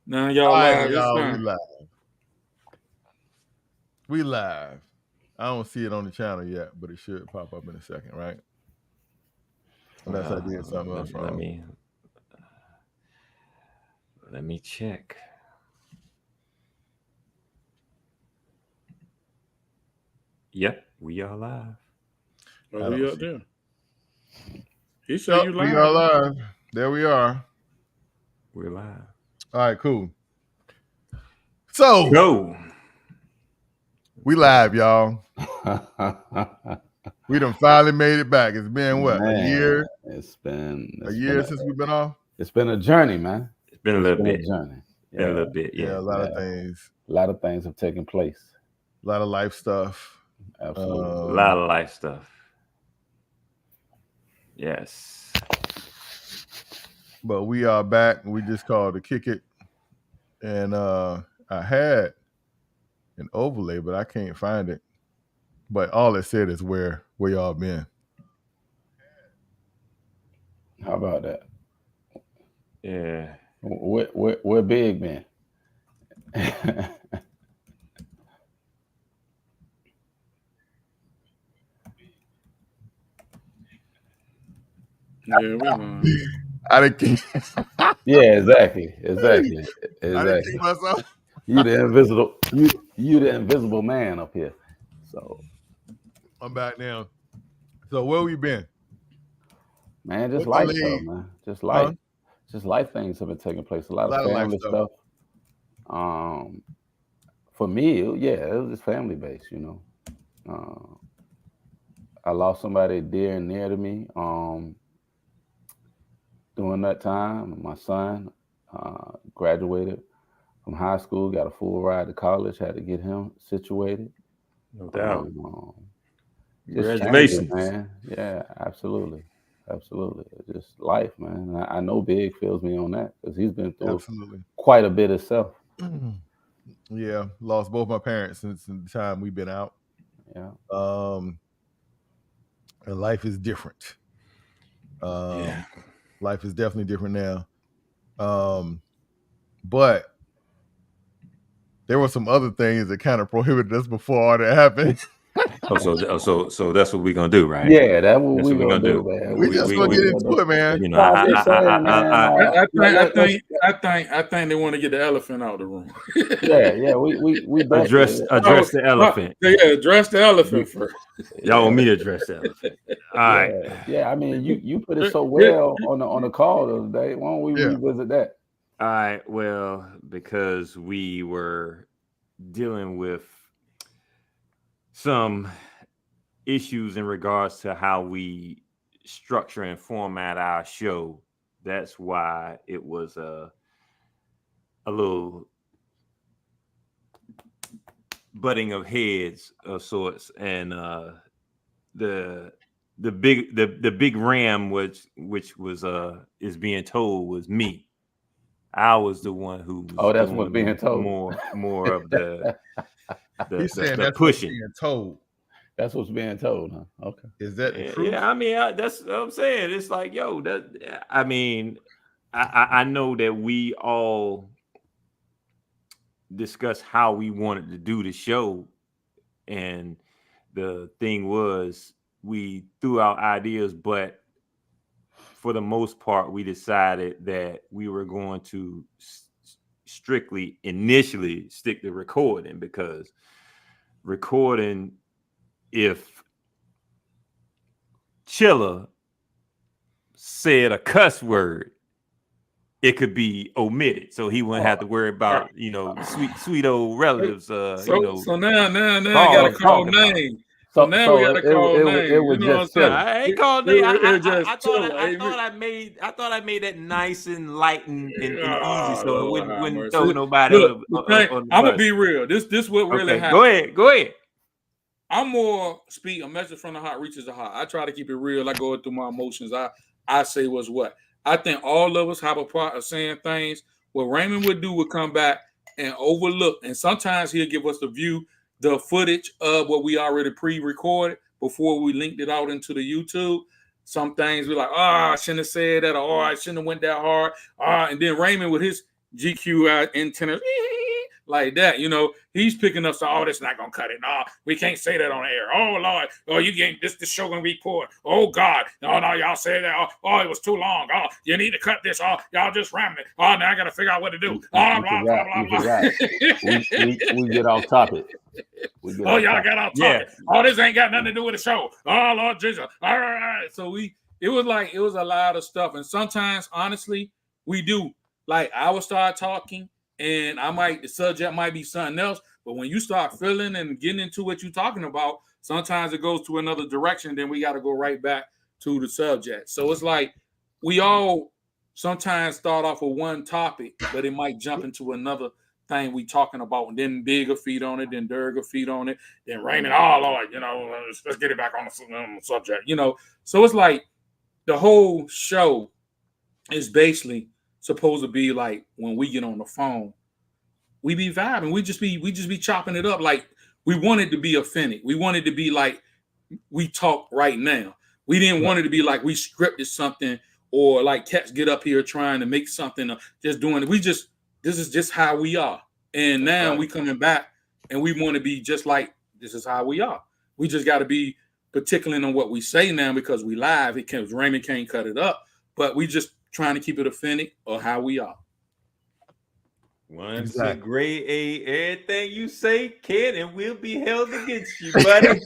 Now y'all All right, live. It's y'all, we fine. live. We live. I don't see it on the channel yet, but it should pop up in a second, right? Unless I did something else Let wrong. me check. Yep, we are live. Oh, I he don't up see. there. He said Yep, you we are live. live. There we are. We're live. All right, cool. So Go. we live, y'all. We done finally made it back. It's been what, a year? It's been Since we've been off. It's been a journey, man. It's been a little bit. A journey. Been a little bit. Yeah, Yeah. a lot of things. A lot of things have taken place. A lot of life stuff. Absolutely. A lot of life stuff. Yes. But we are back. We just called to kick it. And I had an overlay, but I can't find it. But all it said is where y'all been. How about that? Yeah. Where Big man? Yeah, we live. I didn't keep. Yeah, exactly. I didn't Exactly. keep myself. You the invisible. You the invisible man up here. So, I'm back now. So where we been? man, just What's the life stuff, lead? man. Just life. Just life things have been taking place. A lot of life family stuff. For me, it was just family based, you know. I lost somebody dear and near to me during that time. My son graduated from high school, got a full ride to college, had to get him situated. No doubt. Just Congratulations. man. Yeah, absolutely. Just life, man. I know Big feels me on that because he's been through quite a bit himself. Yeah, lost both my parents since the time we've been out. Yeah. And life is different. Life is definitely different now. But there were some other things that kind of prohibited us before all that happened. So that's what we're gonna do, right? Yeah, that's what we're gonna do, man. We just gonna get into it, man. You know, I think they want to get the elephant out of the room. Yeah. We address the elephant. Yeah, address the elephant first. Y'all want me to address the elephant? All right. Yeah. I mean, you put it so well on the call the other day. Why don't we revisit that? All right. Well, because we were dealing with some issues in regards to how we structure and format our show. That's why it was a little butting of heads of sorts, and the big ram which was is being told was me. I was the one who was that's what's being told. More of the He's saying the that's pushing. what's being told. That's what's being told, huh? Okay. Is that the truth? Yeah, I mean, that's what I'm saying. It's like, yo, I mean, I know that we all discussed how we wanted to do the show, and the thing was we threw out ideas, but for the most part, we decided that we were going to strictly initially stick to recording, because recording, if Chilla said a cuss word, it could be omitted, so he wouldn't have to worry about, sweet old relatives. So now I gotta call names. So now we gotta call names. It was just I ain't called names. I thought I made that nice and light and easy, so it wouldn't throw nobody. I'm gonna be real. This what really happened. Go ahead. I'm more a message from the heart reaches the heart. I try to keep it real. I go through my emotions. I say what's what. I think all of us have a part of saying things. What Raymond would come back and overlook, and sometimes he'll give us the footage of what we already pre-recorded before we linked it out into the YouTube. Some things we're like, I shouldn't have said that, or I shouldn't have went that hard. And then Raymond with his GQ antenna like that. He's picking up. So, oh, that's not gonna cut it. No, we can't say that on air. Oh Lord, oh you getting this show gonna be poor. Oh God, no, y'all said that. Oh, it was too long. Oh, you need to cut this. Oh, y'all just rambling. Oh, now I gotta figure out what to do. Blah blah blah. We get off topic. Y'all got off topic. Yeah. Oh, this ain't got nothing to do with the show. Oh Lord Jesus. All right. So it was a lot of stuff, and sometimes honestly we do. Like I would start talking, and the subject might be something else. But when you start feeling and getting into what you're talking about, sometimes it goes to another direction. Then we got to go right back to the subject. So it's like we all sometimes start off with one topic, but it might jump into another thing we talking about, and then Big will feed on it, then Derg will feed on it, then Raymond, oh Lord, let's get it back on the subject, So it's like the whole show is basically supposed to be like when we get on the phone, we be vibing, we just be chopping it up. Like we want it to be authentic. We want it to be like we talk right now. We didn't want it to be like we scripted something or like cats get up here trying to make something, just doing it. This is just how we are. And now we coming back and we want to be just like, this is how we are. We just got to be particular on what we say now because we live. Raymond can't cut it up, but we just trying to keep it authentic or how we are. Once a grade A, everything you say can and will be held against you, buddy.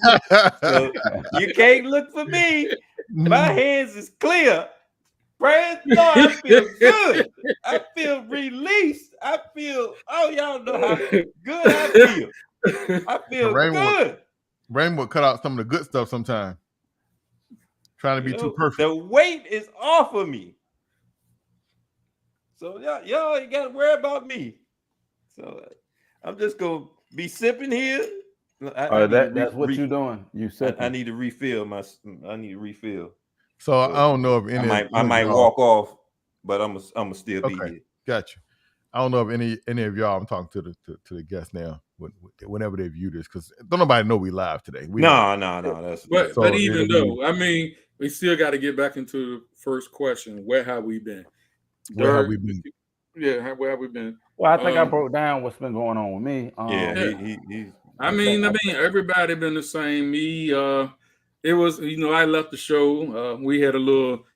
So you can't look for me. My hands is clear. Praise the Lord, I feel good. I feel released. I feel, y'all know how good I feel. I feel good. Raymond would cut out some of the good stuff sometimes. Trying to be too perfect. The weight is off of me. So y'all ain't got to worry about me. So I'm just going to be sipping here. That's what you're doing. You sipping. I need to refill So I don't know if any. I might walk off, but I'm gonna still be here. Gotcha. I don't know if any of y'all. I'm talking to the guests now. Whenever they view this, because don't nobody know we live today. No. But even though, I mean, we still got to get back into the first question. Where have we been? Where have we been? Yeah, where have we been? Well, I think I broke down what's been going on with me. I mean, everybody been the same. Me, it was, I left the show. We had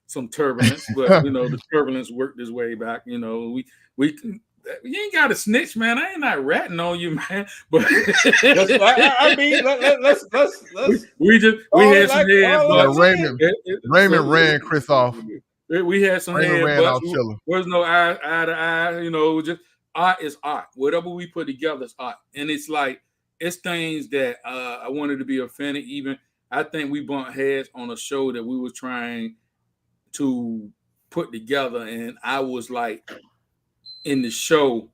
some turbulence, but the turbulence worked its way back. We you ain't got to snitch, man. I ain't not ratting on you, man. But I mean, let's we had some head. Raymond ran Chris off. We had some head. There's no eye to eye. Just art is art. Whatever we put together is art, and it's like it's things that I wanted to be authentic. Even I think we bumped heads on a show that we were trying to put together, and I was like in the show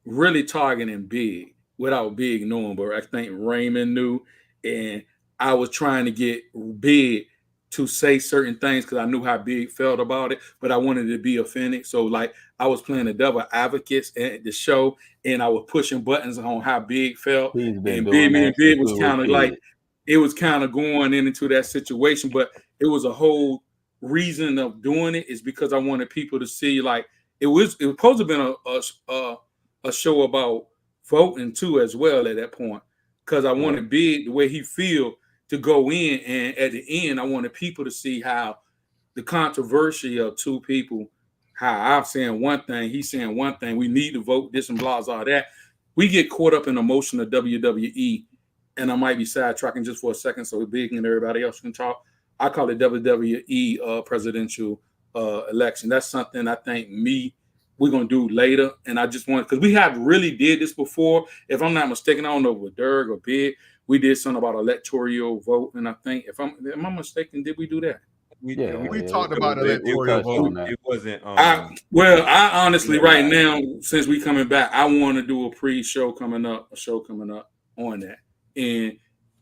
really targeting Big without Big knowing, but I think Raymond knew, and I was trying to get Big to say certain things because I knew how Big felt about it, but I wanted to be authentic. So like I was playing the devil advocates at the show, and I was pushing buttons on how Big felt, and Big was kind of like, it was kind of going into that situation, but it was a whole reason of doing it is because I wanted people to see like it was supposed to have been a show about voting too as well at that point, because I wanted Big the way he feel to go in, and at the end I wanted people to see how the controversy of two people, how I'm saying one thing, he's saying one thing, we need to vote this and blah blah that. We get caught up in the emotion of WWE, and I might be sidetracking just for a second so Big and everybody else can talk. I call it WWE presidential election. That's something I think we're going to do later. And I just want, because we have really did this before. If I'm not mistaken, I don't know with Derg or Big, we did something about electoral vote. And I think, am I mistaken, did we do that? We talked about electoral vote. It wasn't. I honestly, right now, since we coming back, I want to do a show coming up on that. And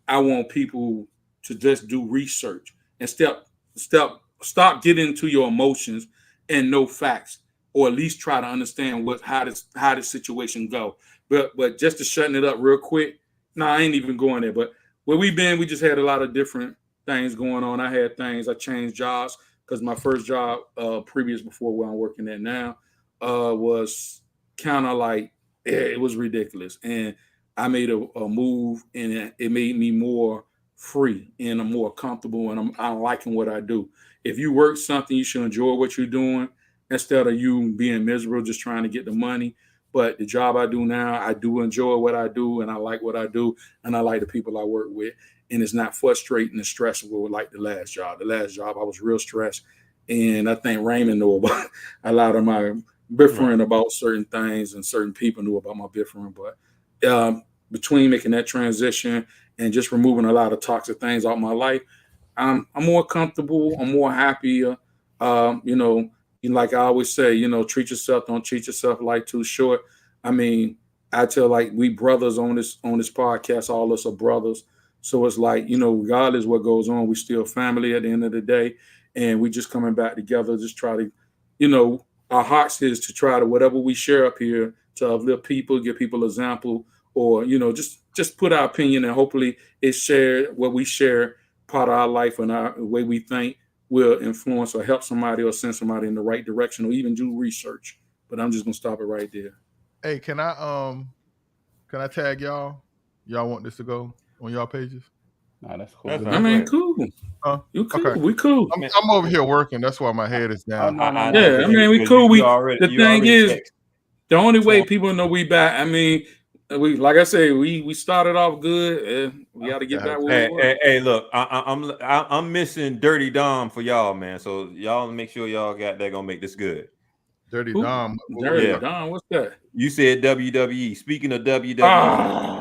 I want people to just do research and stop getting into your emotions and know facts, or at least try to understand how this situation go. But just to shutting it up real quick, I ain't even going there. But where we been, we just had a lot of different things going on. I changed jobs because my first job previous before where I'm working at now was kind of like it was ridiculous. And I made a move, and it made me more free and I'm more comfortable, and I'm liking what I do. If you work something, you should enjoy what you're doing instead of you being miserable just trying to get the money. But the job I do now, I do enjoy what I do, and I like what I do, and I like the people I work with. And it's not frustrating and stressful like the last job. The last job, I was real stressed, and I think Raymond knew about a lot of my bickering about certain things, and certain people knew about my bickering. But between making that transition and just removing a lot of toxic things out of my life, I'm more comfortable. I'm more happier. You know, like I always say, you know, treat yourself. Don't treat yourself like too short. I mean, I tell like we brothers on this podcast. All us are brothers. So it's like, you know, regardless what goes on, we still family at the end of the day, and we just coming back together. Just try to, you know, our hearts is to try to whatever we share up here to uplift people, give people example, or you know, just put our opinion, and hopefully it share what we share, part of our life and our way we think will influence or help somebody or send somebody in the right direction, or even do research. But I'm just gonna stop it right there. Hey, can I tag y'all? Y'all want this to go on y'all pages? Nah, that's cool. I mean, cool. You cool? Okay. We cool. I'm over here working. That's why my head is down. Yeah, I mean, we cool. The thing is, the only way people know we back. I mean, we like I say, we started off good. We got to get back where we were. Hey, look, I'm missing Dirty Dom for y'all, man. So y'all make sure y'all got that. Gonna make this good. Dirty Dom. Dirty Dom. What's that? You said WWE. Speaking of WWE,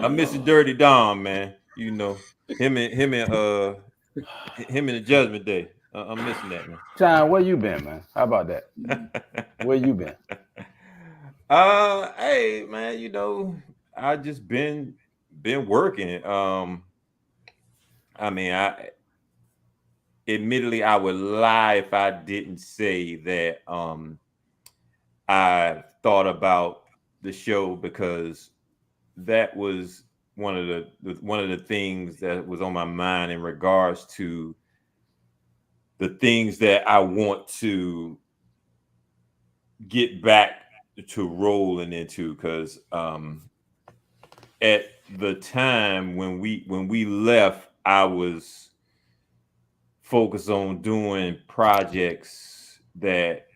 I'm missing Dirty Dom, man. You know him and the Judgment Day. I'm missing that, man. John, where you been, man? How about that? Where you been? Hey, man. You know, I just been working. I mean, admittedly, I would lie if I didn't say that I thought about the show, because that was one of the things that was on my mind in regards to the things that I want to get back to rolling into, because at the time when we left, I was focused on doing projects that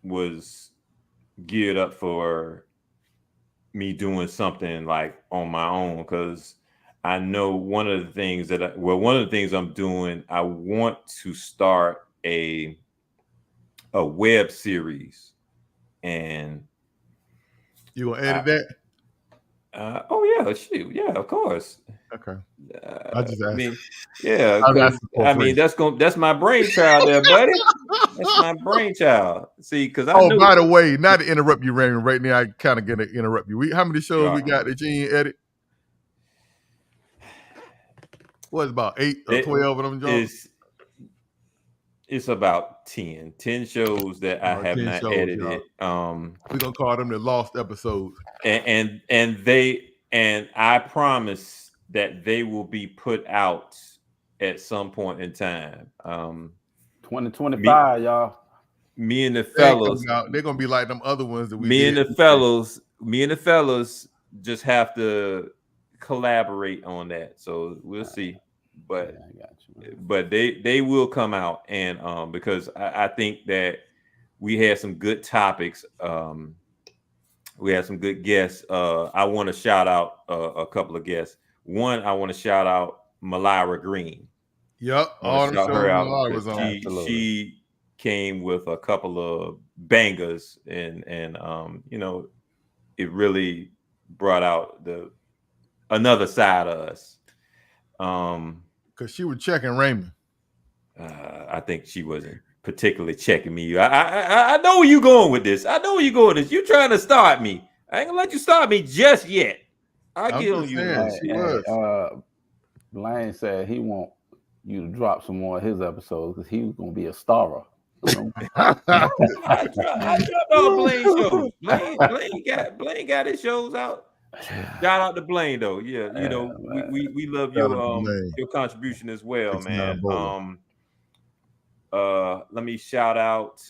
was geared up for me doing something like on my own, because I know one of the things I'm doing, I want to start a web series. And you gonna edit that? Oh yeah, shoot, yeah, of course. Okay. I just asked. I mean, yeah, I mean that's my brainchild there, buddy. That's my brainchild. See, because by the way, not to interrupt you, Raymond. Right now, I kind of gonna interrupt you. How many shows we got that you ain't edit? What, about 8 or 12 of them, John? It's about 10 shows that I have not edited. We're gonna call them the lost episodes. And I promise that they will be put out at some point in time. 2025, y'all. Me and the fellas, they're gonna be like them other ones that we. Me and the fellas just have to collaborate on that. So we'll see. But I got you, but they will come out, and because I think that we had some good topics. We had some good guests. I want to shout out a couple of guests. One, I want to shout out Malira Green. Yep, all shout her out. She came with a couple of bangers, and you know, it really brought out another side of us. Because she was checking Raymond. I think she wasn't particularly checking me. I know where you going with this. You trying to start me. I ain't gonna let you start me just yet. I'll get on you. Blaine said he want you to drop some more of his episodes because he was gonna be a starer. I dropped all Blaine shows. Blaine got his shows out. Shout out to Blaine though. Yeah, you know, we love your contribution as well, man. Let me shout out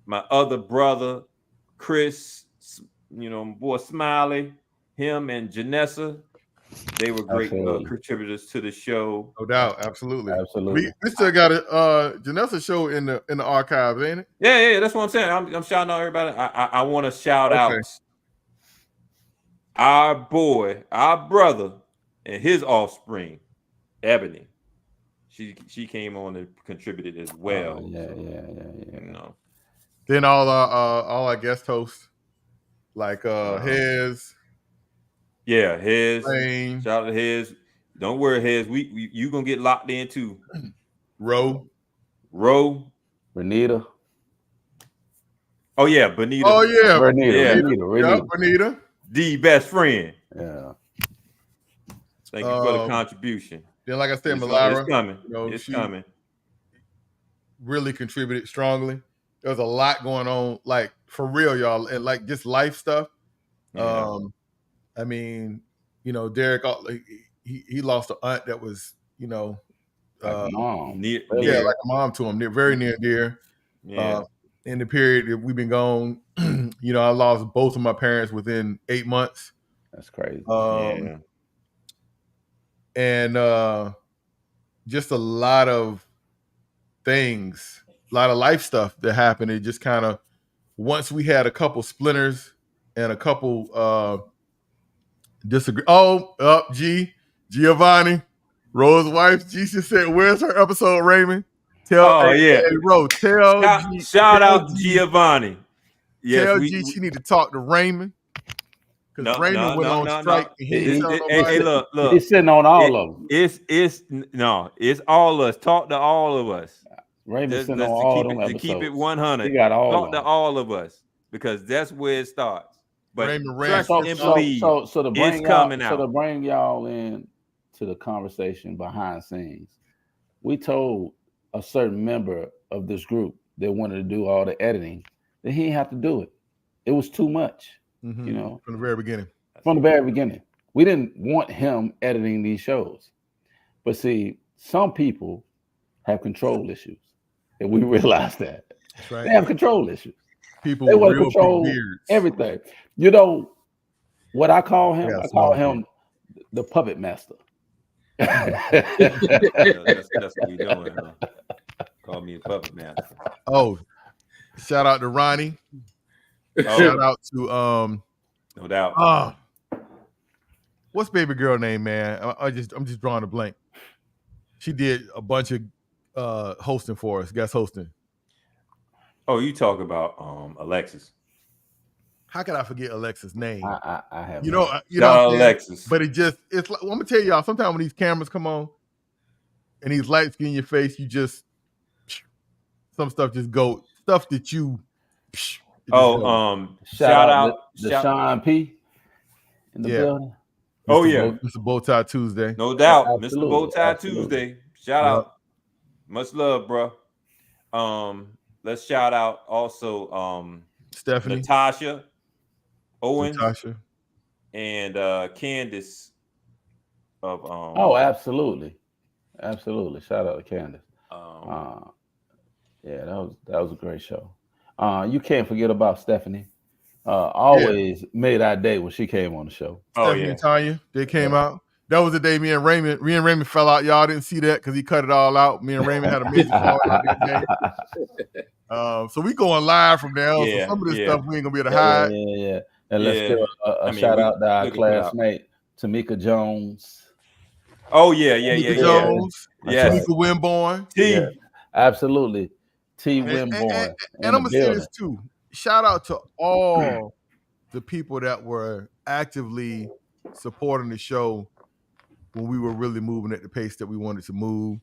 my other brother, Chris boy Smiley, him and Janessa, they were great contributors to the show. No doubt, absolutely. Absolutely. We still got a Janessa show in the archives, ain't it? Yeah, that's what I'm saying. I'm shouting out everybody. I want to shout out our boy, our brother, and his offspring, Ebony. She came on and contributed as well. Yeah. Then all our guest hosts, like Hez. Yeah, Hez. Lane. Shout out to Hez. Don't worry, Hez. You gonna get locked in too. Ro. Benita. Oh yeah, Benita. Oh yeah, Benita. The best friend. Yeah. Thank you for the contribution. Then, like I said, Malara, it's coming. It's coming. Really contributed strongly. There was a lot going on, like for real, y'all, and like just life stuff. Yeah. I mean, Derek, he lost an aunt that was, like a mom. like a mom to him. They're very near and dear. Yeah. In the period that we've been gone, I lost both of my parents within 8 months. That's crazy. And just a lot of things, a lot of life stuff that happened. It just kind of, once we had a couple splinters and a couple disagree. Giovanni, Rose's wife. G said, "Where's her episode, Raymond?" Shout out Giovanni. Yes, tell G she need to talk to Raymond. Because Raymond went on strike. Hey, look. He's sitting on all of them. It's all us. Talk to all of us. Raymond's sitting on all of them to keep it 100. He got all Talk to all of us because that's where it starts. But Raymond so to bring coming out. So to bring y'all in to the conversation behind scenes, we told a certain member of this group that wanted to do all the editing that he didn't have to do it. It was too much. From the very beginning. From the very beginning. We didn't want him editing these shows. But see, some people have control issues. And we realized that. That's right. They have control issues. People they want to control everything. What I call him? I call him the puppet master. That's what we doing. Huh? Call me a puppet master. Oh, shout out to Ronnie. Shout out to no doubt. What's baby girl name, man? I'm just drawing a blank. She did a bunch of hosting for us, guest hosting. Oh, you talk about Alexis. How could I forget Alexis' name? I have Alexis. But it's like, I'm gonna tell y'all, sometimes when these cameras come on and these lights get in your face, you just some stuff just go stuff that you shout out Sean P in the building. Mr. Bowtie Tuesday. No doubt. Mr. Bowtie Tuesday. Shout out. Much love, bro. Let's shout out also Stephanie, Natasha Owens, and Candace of absolutely. Shout out to Candace. That was a great show. You can't forget about Stephanie. Always made our day when she came on the show. Stephanie and Tanya, they came out. That was the day me and Raymond fell out. Y'all didn't see that because he cut it all out. Me and Raymond had a major fall out that day. So we going live from there. So some of this stuff we ain't gonna be able to hide. Yeah. And let's give a shout out to our classmate Tamika Jones. Oh yeah. Jones. Tamika Winborn. Yeah, absolutely. T. Winborn. And I'm gonna say this too. Shout out to all the people that were actively supporting the show when we were really moving at the pace that we wanted to move.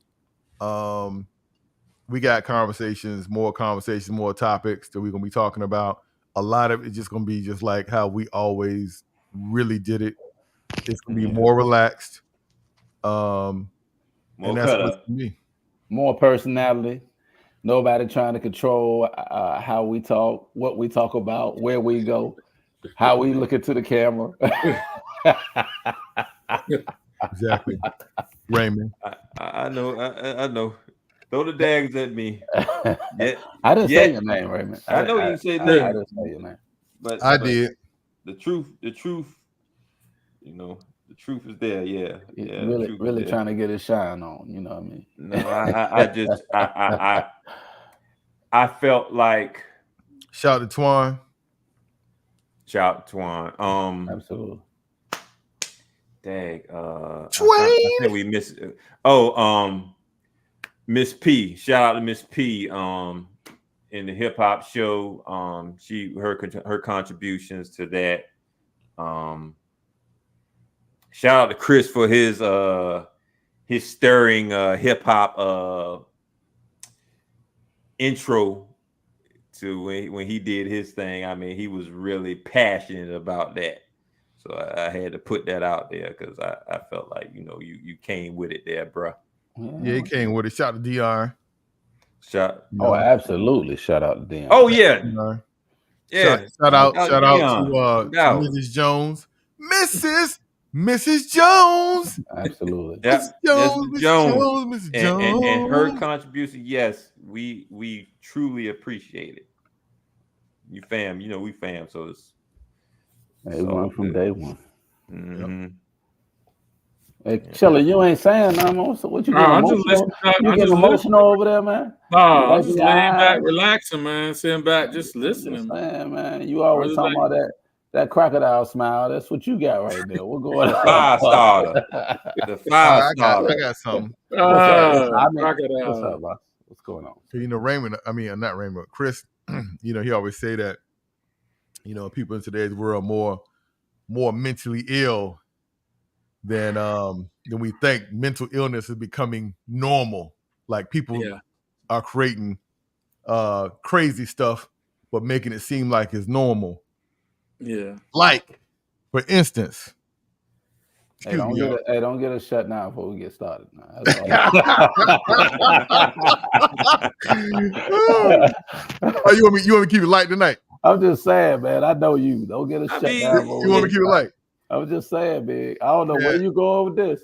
We got more conversations, more topics that we're gonna be talking about. A lot of it's just gonna be just like how we always really did it. It's gonna be more relaxed. And that's what me. More personality. Nobody trying to control how we talk, what we talk about, where we go, how we look into the camera. Exactly. Raymond. I know. Throw the daggers at me. I didn't say your name, Raymond. I know you said name. I didn't say your name. I did. the truth, you know, the truth is there. Yeah. Really trying to get his shine on. You know what I mean? No, I felt like. Shout out to Twan. Shout out to Twan. Absolutely. Dang. I Twain. think we missed. Miss P. Shout out to Miss P. In the hip hop show. Her contributions to that. Shout out to Chris for his stirring hip hop intro to when he did his thing. I mean, he was really passionate about that. So I had to put that out there because I felt like, you know, you came with it there, bro. Yeah, he came with it. Shout out to DR. Oh, absolutely. Shout out to Dion. Oh, yeah. DR. Yeah. Shout out to Mrs. Jones. Mrs. Jones. Absolutely. Yeah. Mrs. Jones. And her contribution, yes, we truly appreciate it. You fam, you know, we fam, so it's one from day one. Mm-hmm. Hey, Chilla, you ain't saying nothing. So what you getting emotional? You getting emotional over there, man? No, I'm just laying back, relaxing, man. Sitting back, just listening. Man, you always talking about that crocodile smile. That's what you got right there. What's going on? 5-star. The 5-star. I got something. Crocodile. What's up, boss? What's going on? You know, not Raymond, Chris, you know, he always say that, you know, people in today's world more mentally ill than we think. Mental illness is becoming normal. Like people are creating crazy stuff, but making it seem like it's normal. Yeah. Like, for instance. Don't get us shut down before we get started. You want me to keep it light tonight? I'm just saying, man. I know you. Don't get us shut down. You want me to keep it light? I was just saying, big. I don't know where you go with this.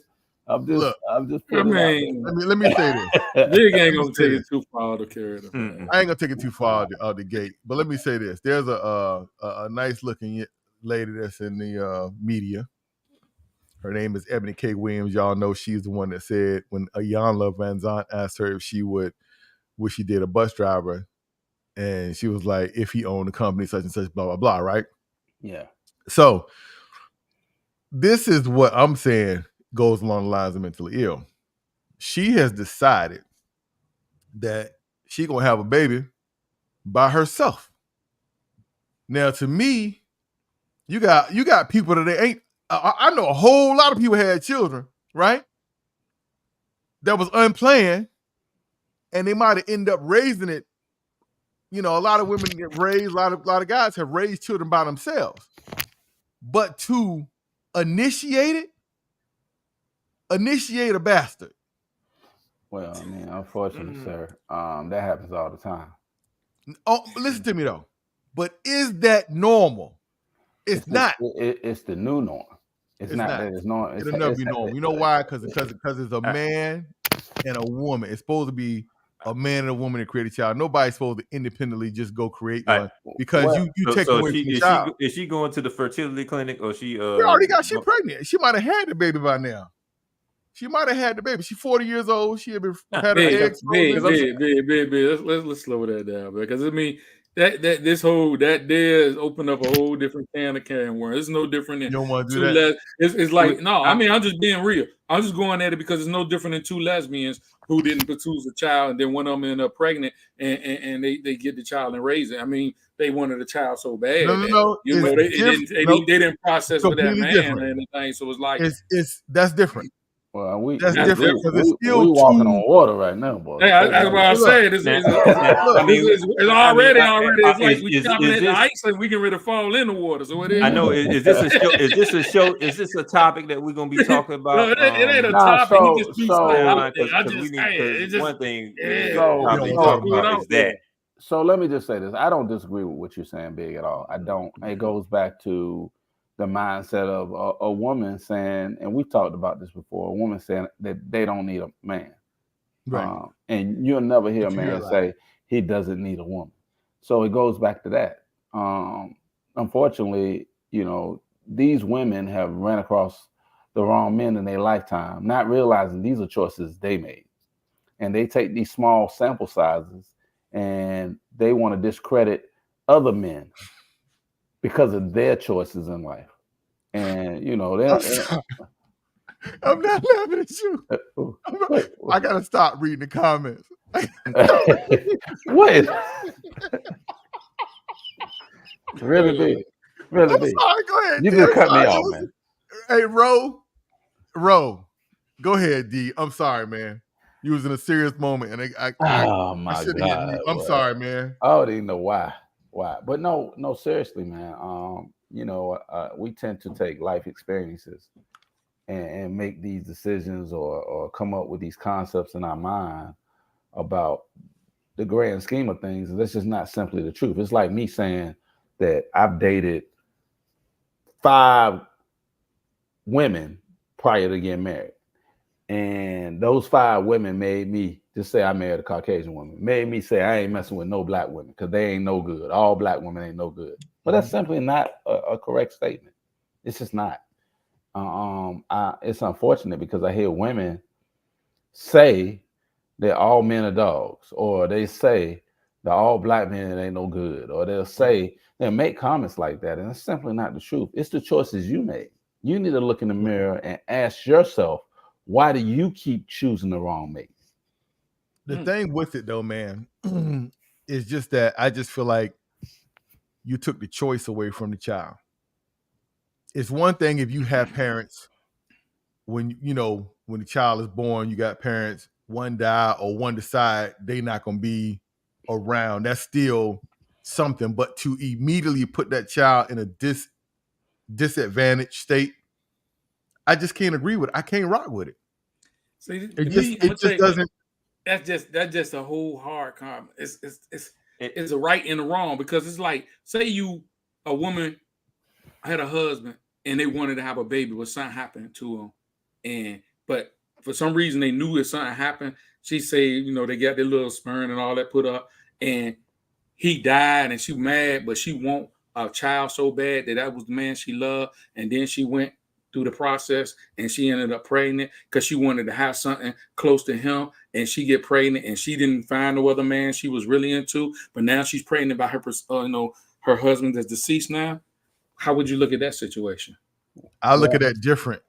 I'm just putting let me say this. Big ain't gonna take it too far to carry it. I ain't gonna take it too far out the gate. But let me say this. There's a nice looking lady that's in the media. Her name is Ebony K. Williams. Y'all know she's the one that said when Ayanla Van Zant asked her if she would she did a bus driver, and she was like, if he owned a company, such and such, blah, blah, blah, right? Yeah. So this is what I'm saying goes along the lines of mentally ill. She has decided that she gonna have a baby by herself. Now, to me, you got people that they ain't. I know a whole lot of people had children, right? That was unplanned, and they might have ended up raising it. You know, a lot of women get raised, a lot of guys have raised children by themselves. But to initiate a bastard. Well, I mean, unfortunately, sir, that happens all the time. Oh, listen to me though. But is that normal? It's not. It's the new norm. It's not that it's normal. It'll never be normal. You know why? Because it's a man and a woman. It's supposed to be a man and a woman that create a child. Nobody's supposed to independently just go create one because you take away from the child. Is she going to the fertility clinic or she? She pregnant. She might have had the baby by now. She might have had the baby. She's 40 years old. She had her eggs. Let's slow that down because I mean that there is opened up a whole different can of worms. It's no different than you don't want to do that. It's like no. I mean, I'm just being real. I'm just going at it because it's no different than two lesbians who didn't produce a child and then one of them ended up pregnant and they get the child and raise it. I mean, they wanted a child so bad. No. You know, they didn't process with that man and anything. So it's like that's different. Well, that's different because it's still we walking on water right now, boy. Hey, that's what I said. It's already. It's like we jumping in the ice and we can really fall in the water. So it is. I know. Is this a show? Is this a show? Is this a topic that we're gonna be talking about? No, it ain't a topic. One thing probably talk about is that. So let me just say this. I don't disagree with what you're saying, Big, at all. I don't. It goes back to the mindset of a woman saying, and we've talked about this before, a woman saying that they don't need a man. Right. And you'll never hear a man say he doesn't need a woman. So it goes back to that. Unfortunately, you know, these women have ran across the wrong men in their lifetime, not realizing these are choices they made. And they take these small sample sizes and they want to discredit other men because of their choices in life. And, you know, I'm not laughing at you. I gotta stop reading the comments. What? Really big. Really I'm big. sorry. Go ahead. You D. just I'm cut me sorry. off, man. Hey, Ro, go ahead, D. I'm sorry, man. You was in a serious moment, and I Oh my should have hit God. you. I'm sorry, man. I don't even know why. But no, seriously, man. You know, we tend to take life experiences and make these decisions or come up with these concepts in our mind about the grand scheme of things. And that's just not simply the truth. It's like me saying that I've dated 5 women prior to getting married. And those 5 women made me just say I married a Caucasian woman. Made me say I ain't messing with no black women because they ain't no good. All black women ain't no good. But that's simply not a correct statement. It's just not. It's unfortunate because I hear women say that all men are dogs, or they say that all black men ain't no good, or they'll make comments like that, and it's simply not the truth. It's the choices you made. You need to look in the mirror and ask yourself, why do you keep choosing the wrong mate? The thing with it, though, man, is just that I just feel like you took the choice away from the child. It's one thing if you have parents when the child is born, you got parents, one die or one decide they not gonna be around. That's still something. But to immediately put that child in a disadvantaged state, I just can't agree with it. I can't rock with it. See, It just doesn't. That's just a whole hard comment. It's a right and a wrong, because it's like, say a woman had a husband and they wanted to have a baby, but something happened to them, but for some reason they knew if something happened. She say, they got their little sperm and all that put up, and he died, and she mad, but she want a child so bad that was the man she loved, and then she went through the process and she ended up pregnant because she wanted to have something close to him, and she get pregnant and she didn't find no other man she was really into, but now she's pregnant by her her husband that's deceased now. How would you look at that situation? I look at that different.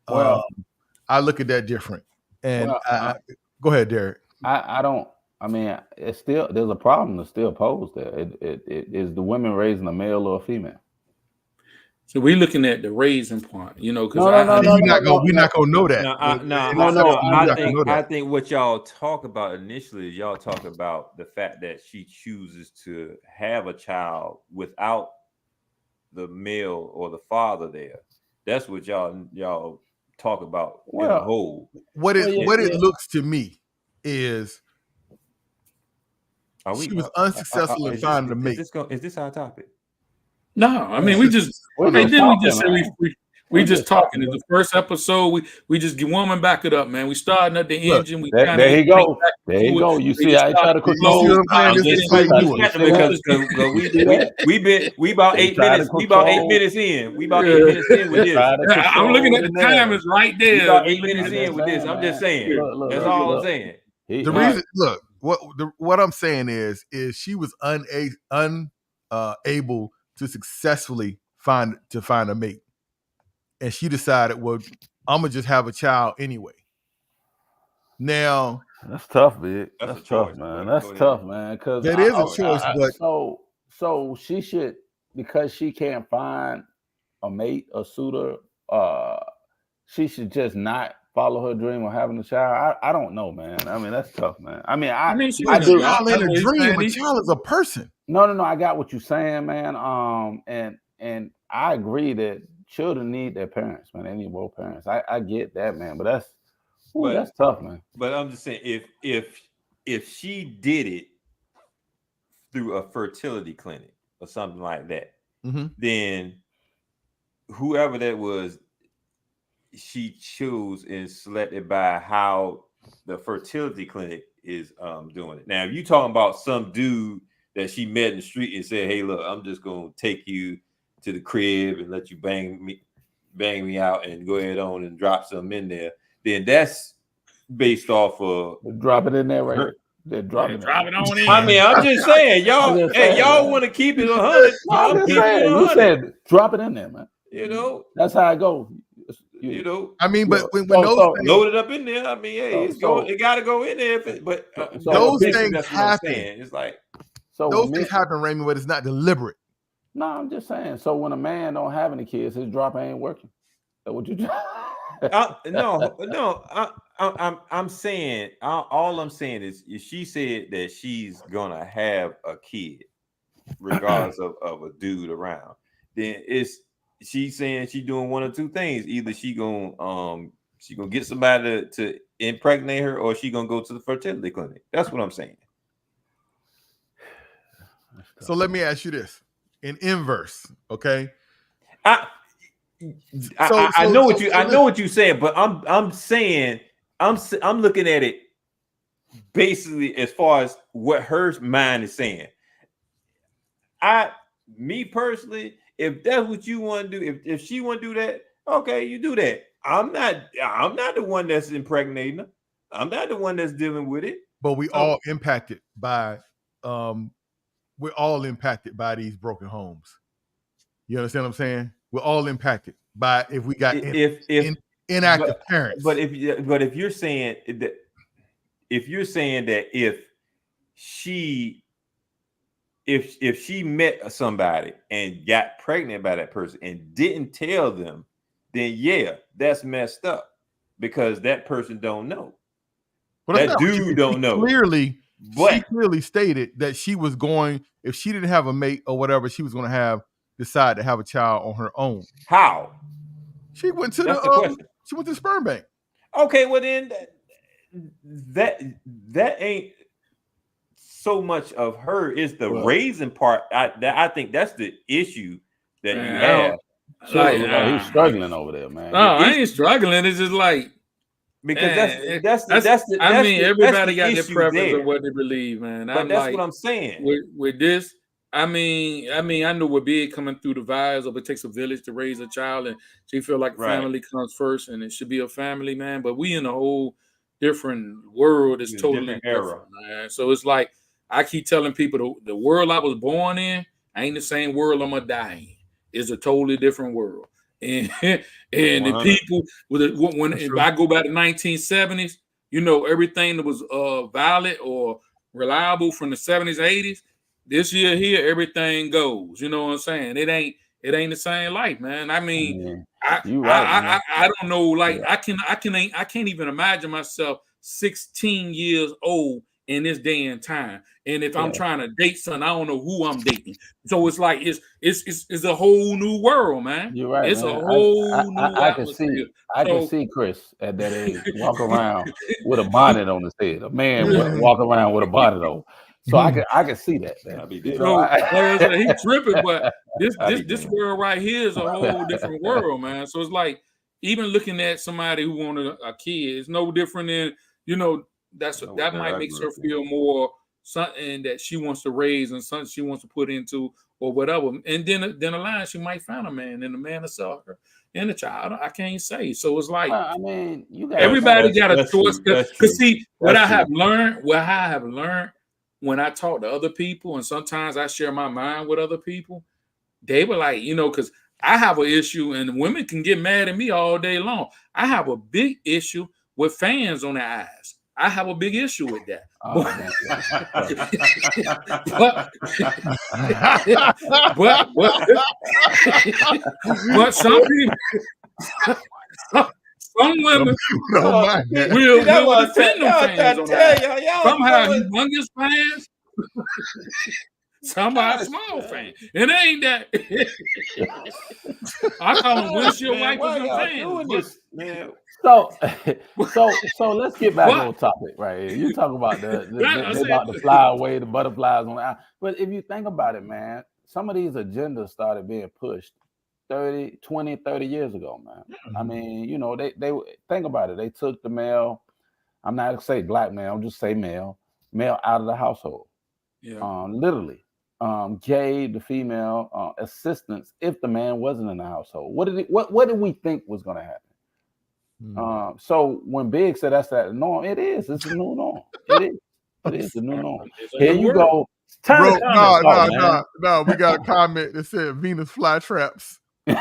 Well, I look at that different. And go ahead, Derek. I don't. I mean, it's still, there's a problem that's still posed there. It is the women raising a male or a female. So we're looking at the raising part, because we're not gonna know that. I think what y'all talk about initially, y'all talk about the fact that she chooses to have a child without the male or the father there. That's what y'all talk about in the whole. What it looks to me is she was unsuccessful in finding a mate. Is this our topic? No, I mean, we just talking. It's the first episode. We just get woman back it up, man. We starting at the engine. We there you go. There you go. You see, I try to control. We about 8 minutes. We about 8 minutes in. We about 8 minutes in with this. I'm looking at the timers right there. We about 8 minutes in with this. I'm just saying. That's all I'm saying. The reason, what I'm saying is she was unable to successfully find a mate, and she decided, well, I'm gonna just have a child anyway. Now that's tough, big. That's tough, man. That's tough, man. Because that is a choice, but so she should, because she can't find a mate, a suitor. She should just not follow her dream of having a child. I don't know, man. I mean, that's tough, man. I mean, I do. Child ain't a dream. A child is a person. No. I got what you're saying, man. And I agree that children need their parents, man. They need both parents. I get that, man. But that's tough, man. But I'm just saying, if she did it through a fertility clinic or something like that, then whoever that was, she chose and selected by how the fertility clinic is doing it. Now, if you talking about some dude that she met in the street and said, "Hey, look, I'm just gonna take you to the crib and let you bang me out and go ahead on and drop something in there, then that's based off of drop it in there right her. here. They're dropping Drop it on in. I mean, I'm just saying, y'all, I'm just saying, y'all man. want to keep it 100. I'm just saying, you said drop it in there, man. You know, that's how I go. You know, I mean, but when so- those so- things, load it up in there. I mean, hey, So- it's so- going. It got to go in there. But those basically things that's what I'm happen. saying. It's like so those when things men- happen, Raymond, but it's not deliberate. No, I'm just saying. So when a man don't have any kids, his dropper ain't working. That what you? I'm saying all I'm saying is if she said that she's gonna have a kid, regardless of a dude around, then she's saying she's doing one of two things. Either she gonna get somebody to impregnate her, or she gonna go to the fertility clinic. That's what I'm saying. So let me ask you this in inverse, okay? I know what you said, but I'm saying I'm looking at it basically as far as what her mind is saying. Me personally, if that's what you want to do, if she want to do that, okay, you do that. I'm not the one that's impregnating her. I'm not the one that's dealing with it. But we all impacted by we're all impacted by these broken homes. You understand what I'm saying? We're all impacted by if we got inactive parents. But if you're saying that if she met somebody and got pregnant by that person and didn't tell them, then yeah, that's messed up because that person don't know. Well, that dude don't know. She clearly stated that she was going, if she didn't have a mate or whatever, she was going to decide to have a child on her own. How? She went to she went to the sperm bank. Okay, well then that ain't so much of her, is the raising part. I think that's the issue that you have. He's struggling over there, man. No, I ain't struggling. It's just like because that's everybody got their preference there. of what they believe, man. But that's what I'm saying. With this, I mean, I know we're big coming through the vibes of it takes a village to raise a child, and she feel like family comes first, and it should be a family, man. But we in a whole different world. It's totally different, man. So it's like I keep telling people the world I was born in ain't the same world I'm gonna die in. It's a totally different world. And the people if I go back to 1970s, you know, everything that was valid or reliable from the 70s, 80s. This year here, everything goes. You know what I'm saying? It ain't the same life, man. I mean, I don't know. Like I can't even imagine myself 16 years old in this day and time. And if I'm trying to date something, I don't know who I'm dating. So it's like it's a whole new world, man. You're right. It's man. a whole new I can see Chris at that age walk around with a bonnet on his head. A man walk around with a bonnet on. So I can see that. Man. He tripping, but this world right here is a whole different world, man. So it's like even looking at somebody who wanted a kid, it's no different than, you know, that might make her feel more something that she wants to raise and something she wants to put into or whatever. And then a line she might find a man, and the man will sell her and the child. I can't say. So it's like I mean, everybody got a choice. Because see, what I have learned when I talk to other people, and sometimes I share my mind with other people, they were like, you know, because I have an issue, and women can get mad at me all day long. I have a big issue with fans on their eyes. I have a big issue with that. But some people, some women will defend them fans on that. Some have humongous fans. Some are small fans. It ain't that. I call them windshield wipers and fans. Man. So let's get back on topic right here. You talk about the fly away, the butterflies on the eye. But if you think about it, man, some of these agendas started being pushed 30, 20, 30 years ago, man. I mean, you know, they think about it. They took the male, I'm not gonna say black male, I'll just say male out of the household. Yeah. Literally. gave the female assistance if the man wasn't in the household? What did we think was going to happen? So when Big said that's that norm, it is. It's a new norm. It is. It is the new norm. Here you go. Bro, no. We got a comment that said Venus flytraps. Here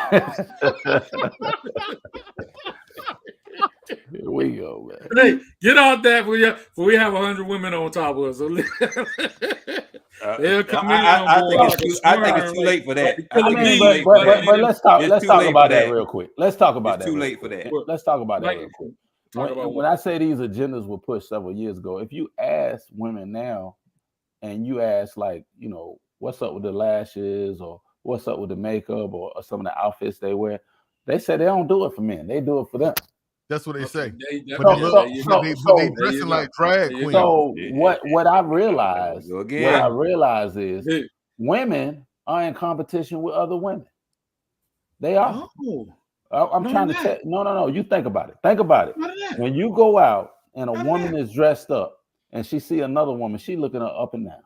we go, man. Hey, get off that before we have 100 women on top of us. They'll come in. I think it's too late for that. But let's talk about that real quick. Let's talk about that. Too late for that. Let's talk about that real quick. When I say these agendas were pushed several years ago, if you ask women now, and you ask like, what's up with the lashes or what's up with the makeup or some of the outfits they wear, they say they don't do it for men. They do it for them. That's what they say. But they dressing like drag queens. So what I realized is women are in competition with other women. They are. I'm trying to tell. No. You think about it. Think about it. When you go out and a woman is dressed up and she see another woman, she looking her up and down.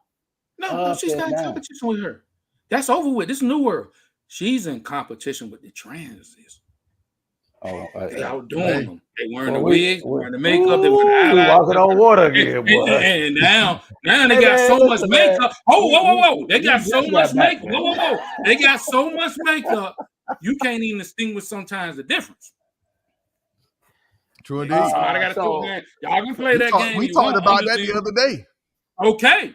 No, she's not in competition with her. That's over with. This is new world. She's in competition with the transies. They outdoing them. They wearing the wigs, wearing the makeup, they wearing the eyeliner. Walking on water again, boy. And now they got so much makeup. Whoa. They got so much makeup. Whoa. They got so much makeup. You can't even distinguish sometimes the difference. True indeed. Somebody got to talk, man. Y'all can play that game. We talked about that the other day. Okay.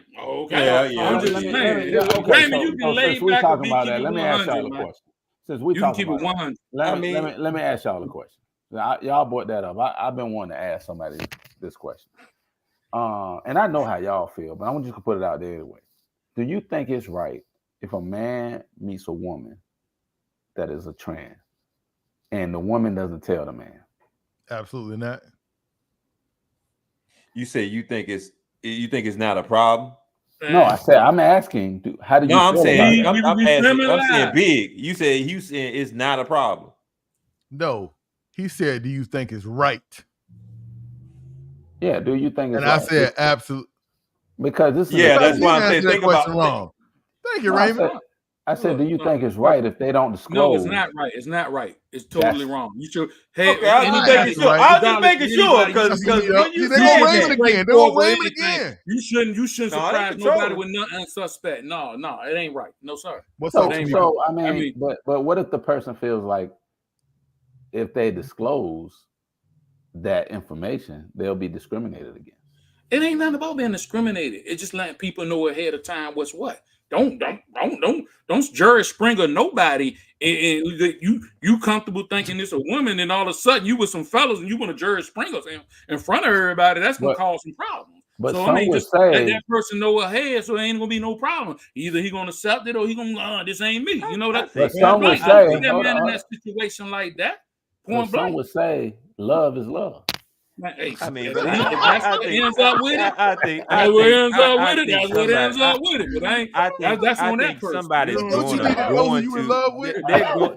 Yeah. I'm just saying. Raymond, you can lay back and be keep it 100. Let me ask y'all a question. Since we talking about it, 100. Let me ask y'all a question. Y'all brought that up. I've been wanting to ask somebody this question. And I know how y'all feel, but I want you to put it out there anyway. Do you think it's right if a man meets a woman that is a trans and the woman doesn't tell the man? Absolutely not. You say you think it's not a problem? No, I said I'm asking. How do you? No, I'm saying I'm saying Big. You said it's not a problem. No, he said, "Do you think it's right?" Yeah. Do you think it's and right? I said, "Absolutely." Because this is that's why I'm saying think about wrong. Thank you, Raymond. I said, do you think it's right if they don't disclose? No, it's not right. It's not right. It's totally wrong. You should. Hey, okay, I was just making sure because they're gonna Raymond again. They're gonna Raymond again. You shouldn't surprise nobody with nothing unsuspect. No, it ain't right. No, sir. So I mean, but what if the person feels like if they disclose that information, they'll be discriminated against? It ain't nothing about being discriminated. It's just letting people know ahead of time what's what. Don't Jerry Springer nobody. You comfortable thinking it's a woman, and all of a sudden you with some fellas and you want to Jerry Springer in front of everybody. That's gonna cause some problems. But so just let that person know ahead, so there ain't gonna be no problem. Either he gonna accept it or he gonna this ain't me. You know that. But some would say that man in that situation like that. Some would say love is love. Hey, I mean, but that's what ends up with it. That's what ends up with it. But that's on that person. Somebody's going to.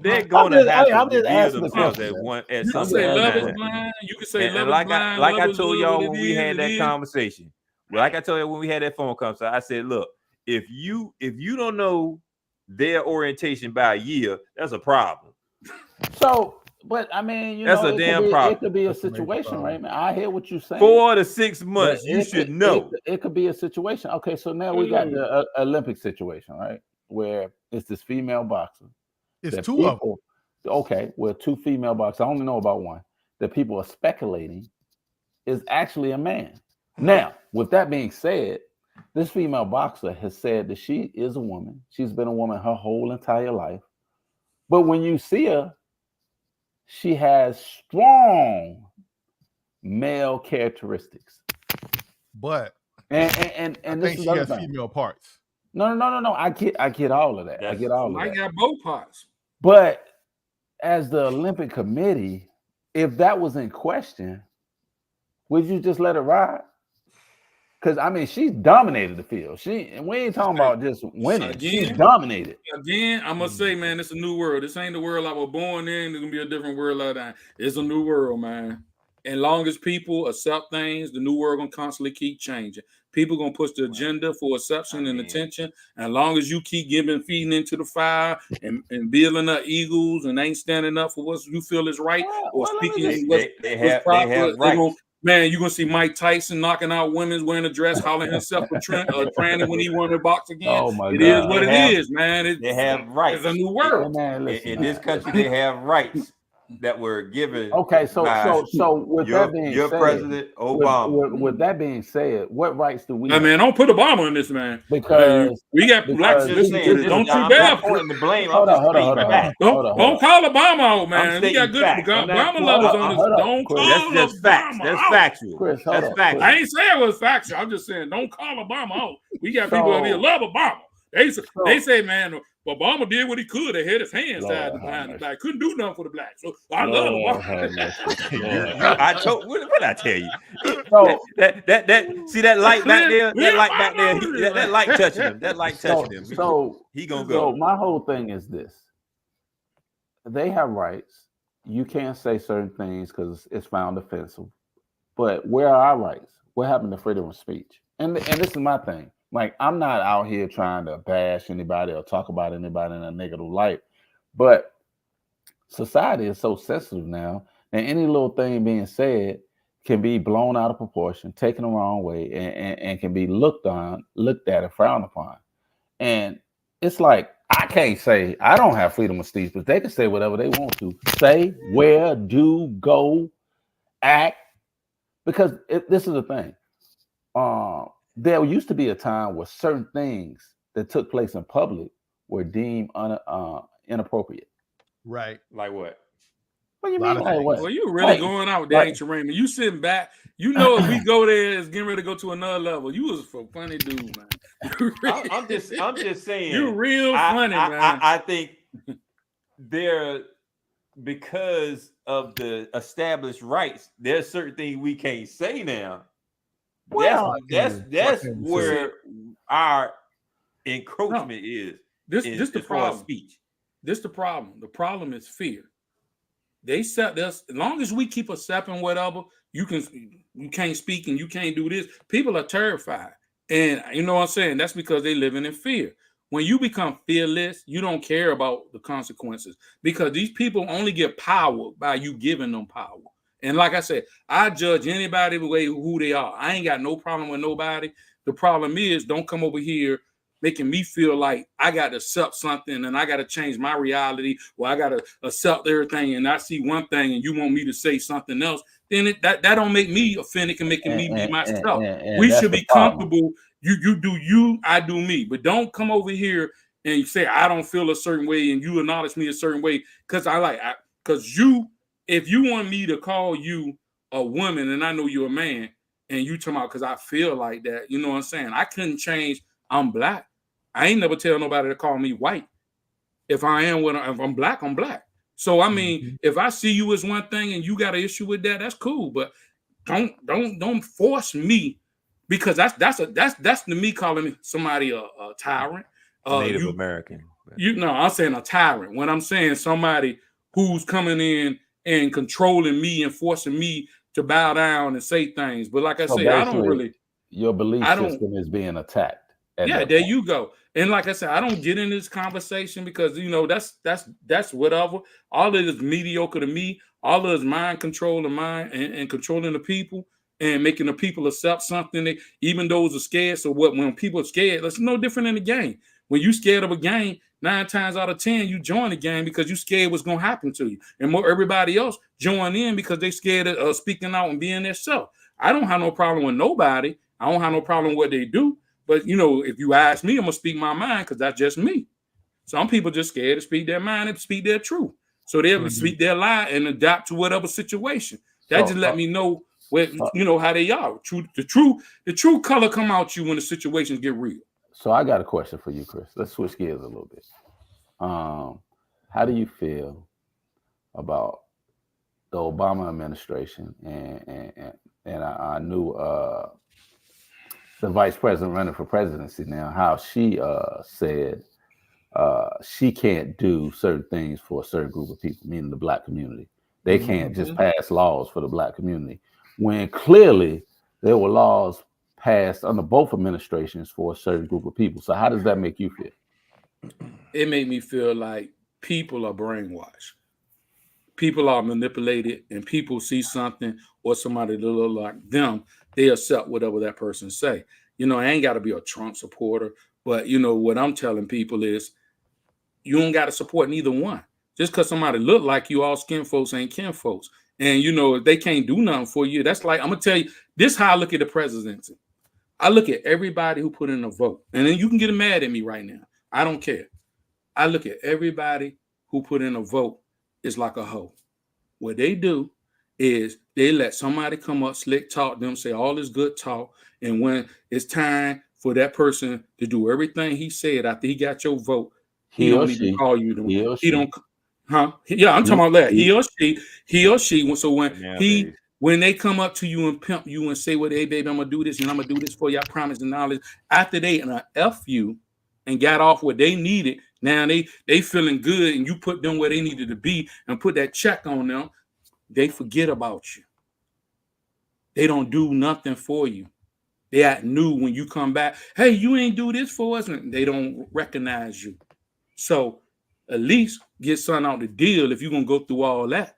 They're going to have to reveal themselves at some point. Love is blind. You can say love is blind. Like I told y'all when we had that conversation. Like I told you when we had that phone conversation, I said, look, if you don't know their orientation by a year, that's a problem. So. But I mean, that's a damn problem. It could be a situation, right, man? I hear what you're saying. 4 to 6 months, you should know. It could be a situation. Okay, so now we got the Olympic situation, right? Where it's this female boxer. It's two of them. Okay, well, 2 female boxers. I only know about one. That people are speculating is actually a man. Now, with that being said, this female boxer has said that she is a woman. She's been a woman her whole entire life. But when you see her, she has strong male characteristics, but and I think she has female parts. No. I get all of that. I get all of that. I got both parts. But as the Olympic Committee, if that was in question, would you just let it ride? Because I mean, she's dominated the field. And we ain't talking about just winning. She's dominated. Again, I'm gonna say, man, it's a new world. This ain't the world I was born in. It's gonna be a different world like that. It's a new world, man. And long as people accept things, the new world gonna constantly keep changing. People gonna push the agenda for exception and attention. And as long as you keep feeding into the fire and building up egos and ain't standing up for what you feel is right or speaking what's proper, man, you're gonna see Mike Tyson knocking out women wearing a dress, hollering himself a tranny when he won the box again. Oh my it God. is what it is, man. They have rights. It's a new world. In this country, they have rights that were given. Okay, so with that being your said, President Obama. With that being said, what rights do we? Hey, man, don't put Obama in this, man. Because we got blacks. Don't you dare point the blame. Hold on. Don't call Obama out, man. We got good Obama lovers on this. Don't call That's just facts. That's factual. Chris, that's factual. I ain't saying it was factual. I'm just saying don't call Obama out. We got people out here love Obama. They say, man, Obama did what he could. They had his hands tied behind the back. Couldn't do nothing for the blacks. So I love Obama. I told what I tell you. That see that light back there. That light back there. That light touching him. That light touching him. So he gonna go. So my whole thing is this: they have rights. You can't say certain things because it's found offensive. But where are our rights? What happened to freedom of speech? And this is my thing. Like, I'm not out here trying to bash anybody or talk about anybody in a negative light, but society is so sensitive now, and any little thing being said can be blown out of proportion, taken the wrong way, and can be looked at and frowned upon. And it's like, I can't say I don't have freedom of speech, but they can say whatever they want to say, where, do, go, act, because this is the thing. There used to be a time where certain things that took place in public were deemed inappropriate. Right. Like what? What do you mean? Like what? Well, you really going out with that, ain't you, Raymond? You sitting back. You know, if we go there, it's getting ready to go to another level. You was a funny dude, man. I'm just saying. You're real funny, man. I think because of the established rights, there's certain things we can't say now. Well, that's where our encroachment is. This the problem. Speech. This the problem. The problem is fear. They set us as long as we keep accepting whatever you can't speak and you can't do this. People are terrified, and you know what I'm saying. That's because they living in fear. When you become fearless, you don't care about the consequences because these people only get power by you giving them power. And like I said, I judge anybody the way who they are. I ain't got no problem with nobody. The problem is don't come over here making me feel like I got to accept something and I got to change my reality or I got to accept everything and I see one thing and you want me to say something else. Then that don't make me offended and making me be myself. We should be comfortable. You do you, I do me. But don't come over here and say I don't feel a certain way and you acknowledge me a certain way because if you want me to call you a woman and I know you're a man and you talking about because I feel like that, you know what I'm saying? I couldn't change. I'm black. I ain't never tell nobody to call me white. If I'm black, I'm black. So I mean, if I see you as one thing and you got an issue with that, that's cool. But don't force me because that's to me calling somebody a tyrant. Native American. I'm saying a tyrant. When I'm saying somebody who's coming in and controlling me and forcing me to bow down and say things. But like I say, I don't really. Your belief system is being attacked. Yeah, there you go. And like I said, I don't get in this conversation because that's whatever. All of it is mediocre to me. All of it is mind controlling mind and controlling the people and making the people accept something. Even those are scared. So when people are scared, it's no different in the game. When you scared of a game, 9 times out of 10, you join the game because you scared what's going to happen to you. And everybody else join in because they scared of speaking out and being themselves. I don't have no problem with nobody. I don't have no problem with what they do. But, if you ask me, I'm going to speak my mind because that's just me. Some people just scared to speak their mind and speak their truth. So they'll speak their lie and adapt to whatever situation. That just let me know where, how they are. The true color come out you when the situations get real. So I got a question for you, Chris. Let's switch gears a little bit. How do you feel about the Obama administration and I knew the vice president running for presidency now, how she said she can't do certain things for a certain group of people, meaning the black community. They can't just pass laws for the black community when clearly there were laws passed under both administrations for a certain group of people. So how does that make you feel? It made me feel like people are brainwashed. People are manipulated, and people see something or somebody that look like them, they accept whatever that person say. I ain't got to be a Trump supporter, but what I'm telling people is you don't got to support neither one. Just because somebody look like you, all skin folks ain't kin folks. And if they can't do nothing for you, that's like, I'm gonna tell you, this is how I look at the presidency. I look at everybody who put in a vote, and then you can get mad at me right now. I don't care. I look at everybody who put in a vote is like a hoe. What they do is they let somebody come up, slick talk them, say all this good talk, and when it's time for that person to do everything he said after he got your vote, he don't even call you. He don't, huh? Yeah, I'm talking about that. He or she. So when they come up to you and pimp you and say, "Well, hey, baby, I'm gonna do this and I'm gonna do this for you, I promise," and all this, after they F you and got off what they needed, now they feeling good, and you put them where they needed to be and put that check on them, they forget about you. They don't do nothing for you. They act new when you come back. Hey, you ain't do this for us, and they don't recognize you. So at least get something out the deal if you're gonna go through all that.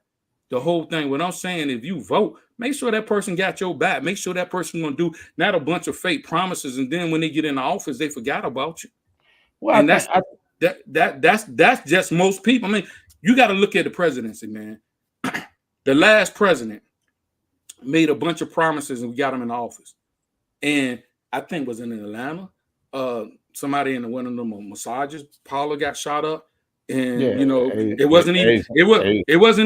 The whole thing, what I'm saying, if you vote, make sure that person got your back. Make sure that person gonna do not a bunch of fake promises, and then when they get in the office, they forgot about you. Well, and that's just most people. I mean, you got to look at the presidency, man. The last president made a bunch of promises, and we got him in the office. And I think it was in Atlanta. Somebody in one of them massages parlor got shot up. And it wasn't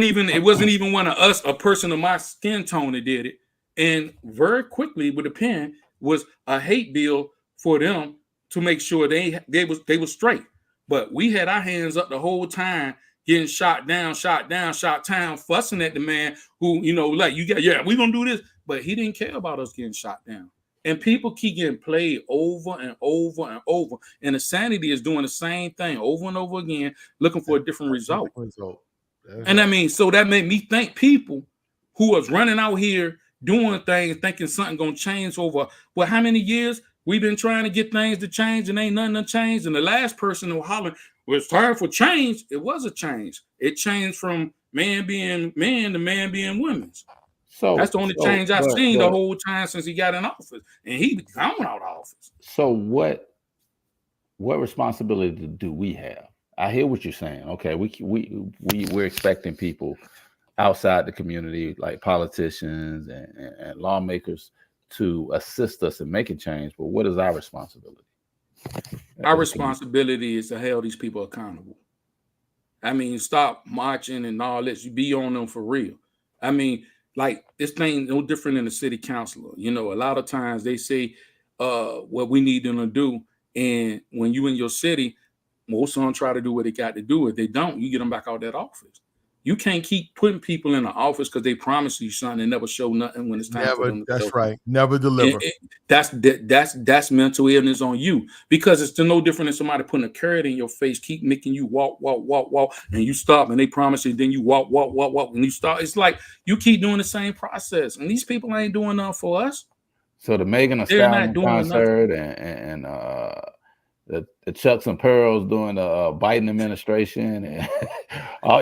even one of us, a person of my skin tone that did it. And very quickly with a pen was a hate bill for them to make sure they was straight. But we had our hands up the whole time, getting shot down, fussing at the man who, like, we're gonna do this. But he didn't care about us getting shot down. And people keep getting played over and over and over. And the sanity is doing the same thing over and over again, looking for a different result. And I mean, so that made me think people who was running out here doing things, thinking something gonna change over, well, how many years we've been trying to get things to change and ain't nothing to change. And the last person who hollered, well, it's time for change. It was a change. It changed from man being man to man being women's. So that's the only change I've seen the whole time since he got in office, and he gone out of office. So what responsibility do we have? I hear what you're saying. Okay, we're expecting people outside the community, like politicians and lawmakers, to assist us in making change. But what is our responsibility? Our responsibility is to hold these people accountable. I mean, stop marching and all this. You be on them for real. I mean, like, this thing no different than the city councilor. A lot of times they say what we need them to do. And when you in your city, most of them try to do what they got to do. If they don't, you get them back out that office. You can't keep putting people in the office because they promise you something and never show nothing when it's time for them to That's right. Never deliver. That's mental illness on you, because it's no different than somebody putting a carrot in your face, keep making you walk, and you stop and they promise you, then you walk, and you start. It's like you keep doing the same process, and these people ain't doing nothing for us. So the Megan Thee Stallion concert and the Chucks and Pearls during the Biden administration, and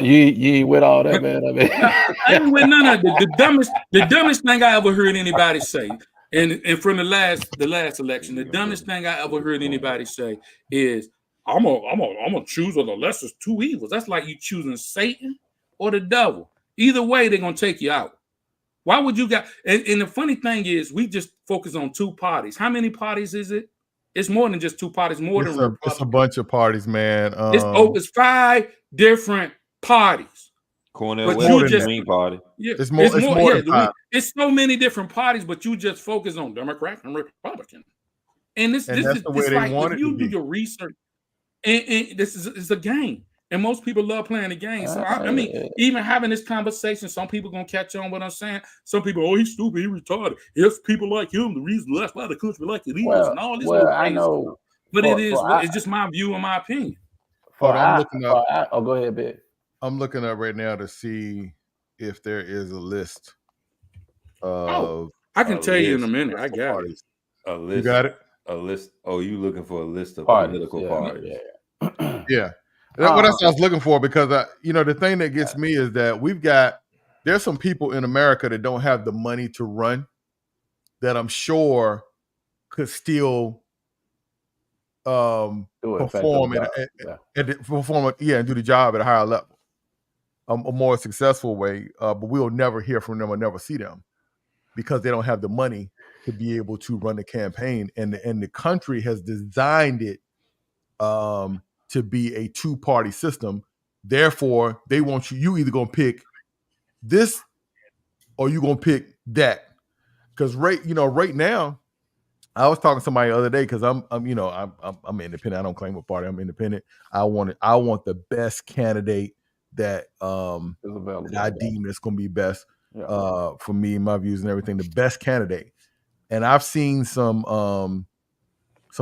you with all that, man. I mean, I ain't with none of it. The dumbest thing I ever heard anybody say, and from the last election, the dumbest thing I ever heard anybody say is, I'm gonna choose the lesser two evils. That's like you choosing Satan or the devil. Either way, they're gonna take you out. Why would you got? And the funny thing is, we just focus on two parties. How many parties is it? It's more than just two parties. It's a bunch of parties, man. It's 5 different parties. Cornell West Green Party. Yeah, it's more than 5. It's so many different parties, but you just focus on Democrat and Republican. And this is the way they like, want it. You do your research, and this is a game. And most people love playing the game. So I mean, even having this conversation, some people gonna catch on what I'm saying. Some people, oh, he's stupid, he's retarded. It's people like him, the reason that's why the country like it is, and all this. I know, but it's just my view and my opinion. I'm looking up. Go ahead, Ben. I'm looking up right now to see if there is a list of. I can tell you in a minute. I got it. A list. You got it? A list. Oh, you looking for a list of Parties, political yeah, parties? Yeah. Yeah. That's what I was looking for, because the thing that gets me is that there's some people in America that don't have the money to run, that I'm sure could still Do it perform and do the job at a higher level, a more successful way. But we'll never hear from them or never see them, because they don't have the money to be able to run the campaign, and the country has designed it to be a two-party system. Therefore, they want you either gonna pick this or you gonna pick that. Because right now, I was talking to somebody the other day, because I'm independent. I don't claim a party. I'm independent. I want the best candidate that that I deem that's gonna be best for me, my views and everything. The best candidate. And I've seen some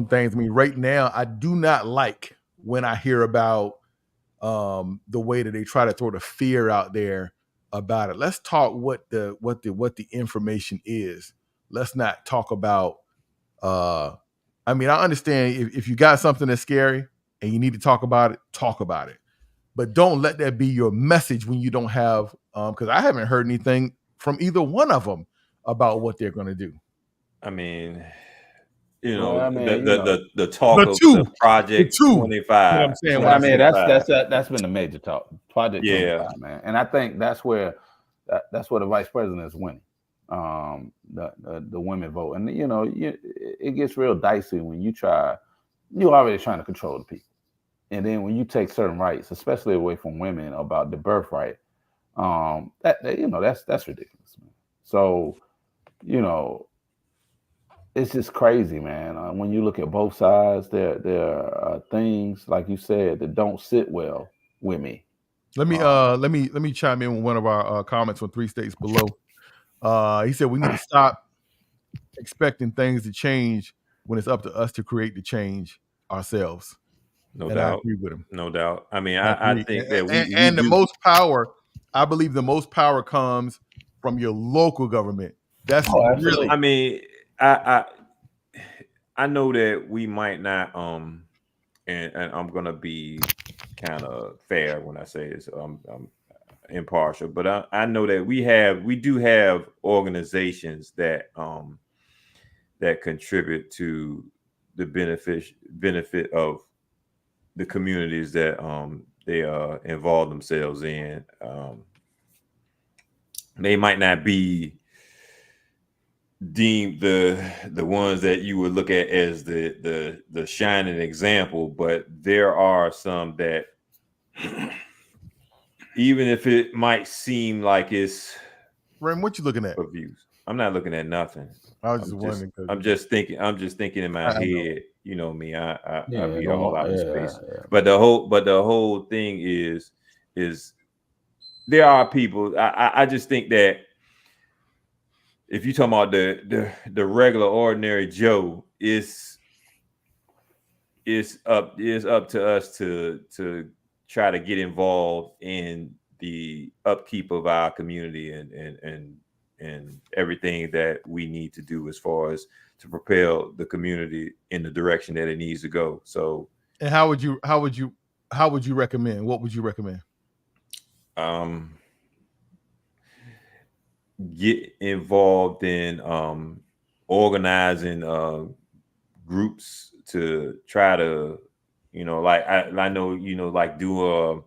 things. I mean, right now, I do not like when I hear about the way that they try to throw the fear out there about it. Let's talk what the information is. Let's not talk about I mean, I understand if you got something that's scary and you need to talk about it. But don't let that be your message when you don't have because I haven't heard anything from either one of them about what they're going to do. I mean, the talk of the Project 25. You know what I'm saying? I mean, that's been the major talk. Project 25, man. And I think that's where the vice president is winning. The women vote, and it gets real dicey when you're already trying to control the people, and then when you take certain rights, especially away from women, about the birthright, that's ridiculous, man. So it's just crazy, man. When you look at both sides, there are things, like you said, that don't sit well with me. Let me chime in with one of our comments from 3 states below. He said we need to stop expecting things to change when it's up to us to create the change ourselves. No doubt. I agree with him. No doubt. I mean, I think that the most power. I believe the most power comes from your local government. That's really. I mean, I know that we might not. And I'm gonna be kind of fair when I say this. I'm impartial, but I know that we do have organizations that that contribute to the benefit of the communities that they involve themselves in. They might not be deemed the ones that you would look at as the shining example, but there are some that even if it might seem like it's Ren, what you looking at? Views. I'm not looking at nothing. I was just wondering. I'm just thinking in my head. You know me. I be all out of space. Yeah. But the whole thing is there are people. I just think that if you talking about the regular ordinary Joe, it's up to us to try to get involved in the upkeep of our community and everything that we need to do as far as to propel the community in the direction that it needs to go. So, and how would you recommend? What would you recommend? Get involved in organizing groups to try to, like I know, like do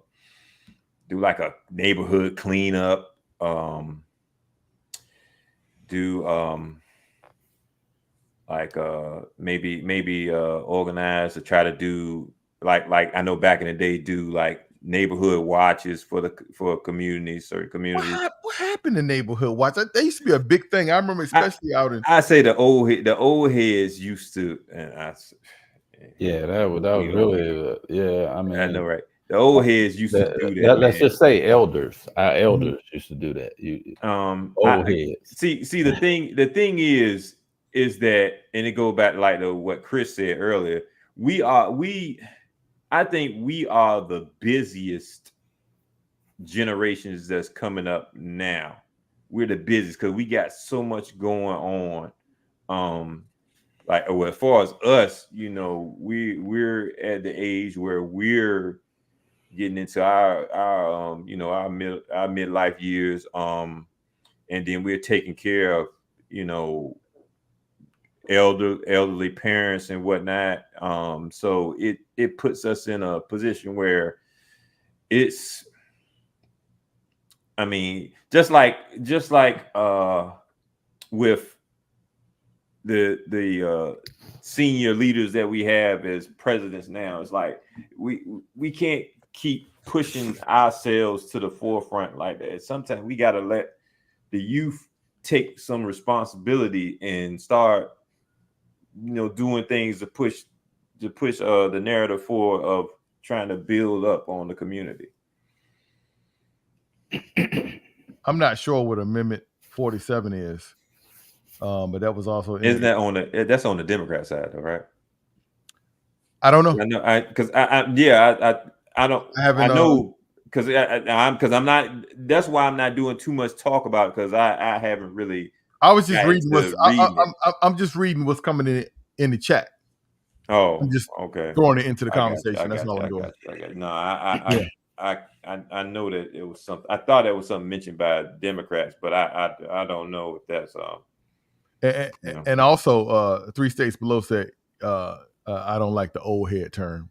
like a neighborhood cleanup, maybe organize to try to do like I know back in the day, do like neighborhood watches for certain communities. What happened to neighborhood watch? That used to be a big thing. I remember, especially out in. I say the old heads used to, and that was really I mean, I know, right? The old heads used to do that. Let's just say elders. Our elders used to do that. Old heads. See, the thing is that, and it goes back like to what Chris said earlier. I think we are the busiest generations that's coming up now. We're the busiest because we got so much going on. like, well, as far as us, you know, we're at the age where we're getting into our you know, our midlife years, and then we're taking care of, you know, elderly parents and whatnot. So it puts us in a position where it's, I mean, just like with the senior leaders that we have as presidents now, it's like we can't keep pushing ourselves to the forefront like that. Sometimes we got to let the youth take some responsibility and start, you know, doing things to push the narrative forward of trying to build up on the community. I'm not sure what Amendment 47 is, but that was also Isn't that on that's on the Democrat side, though, right? I don't know. I know, I don't. I haven't. I know because I'm not. That's why I'm not doing too much talk about it, because I haven't really. I was just reading what's. I'm just reading what's coming in the chat. Oh, I'm just okay. Throwing it into the conversation. That's all I'm doing. No, I know that it was something. I thought it was something mentioned by Democrats, but I don't know if that's And also, 3 states below said I don't like the old head term.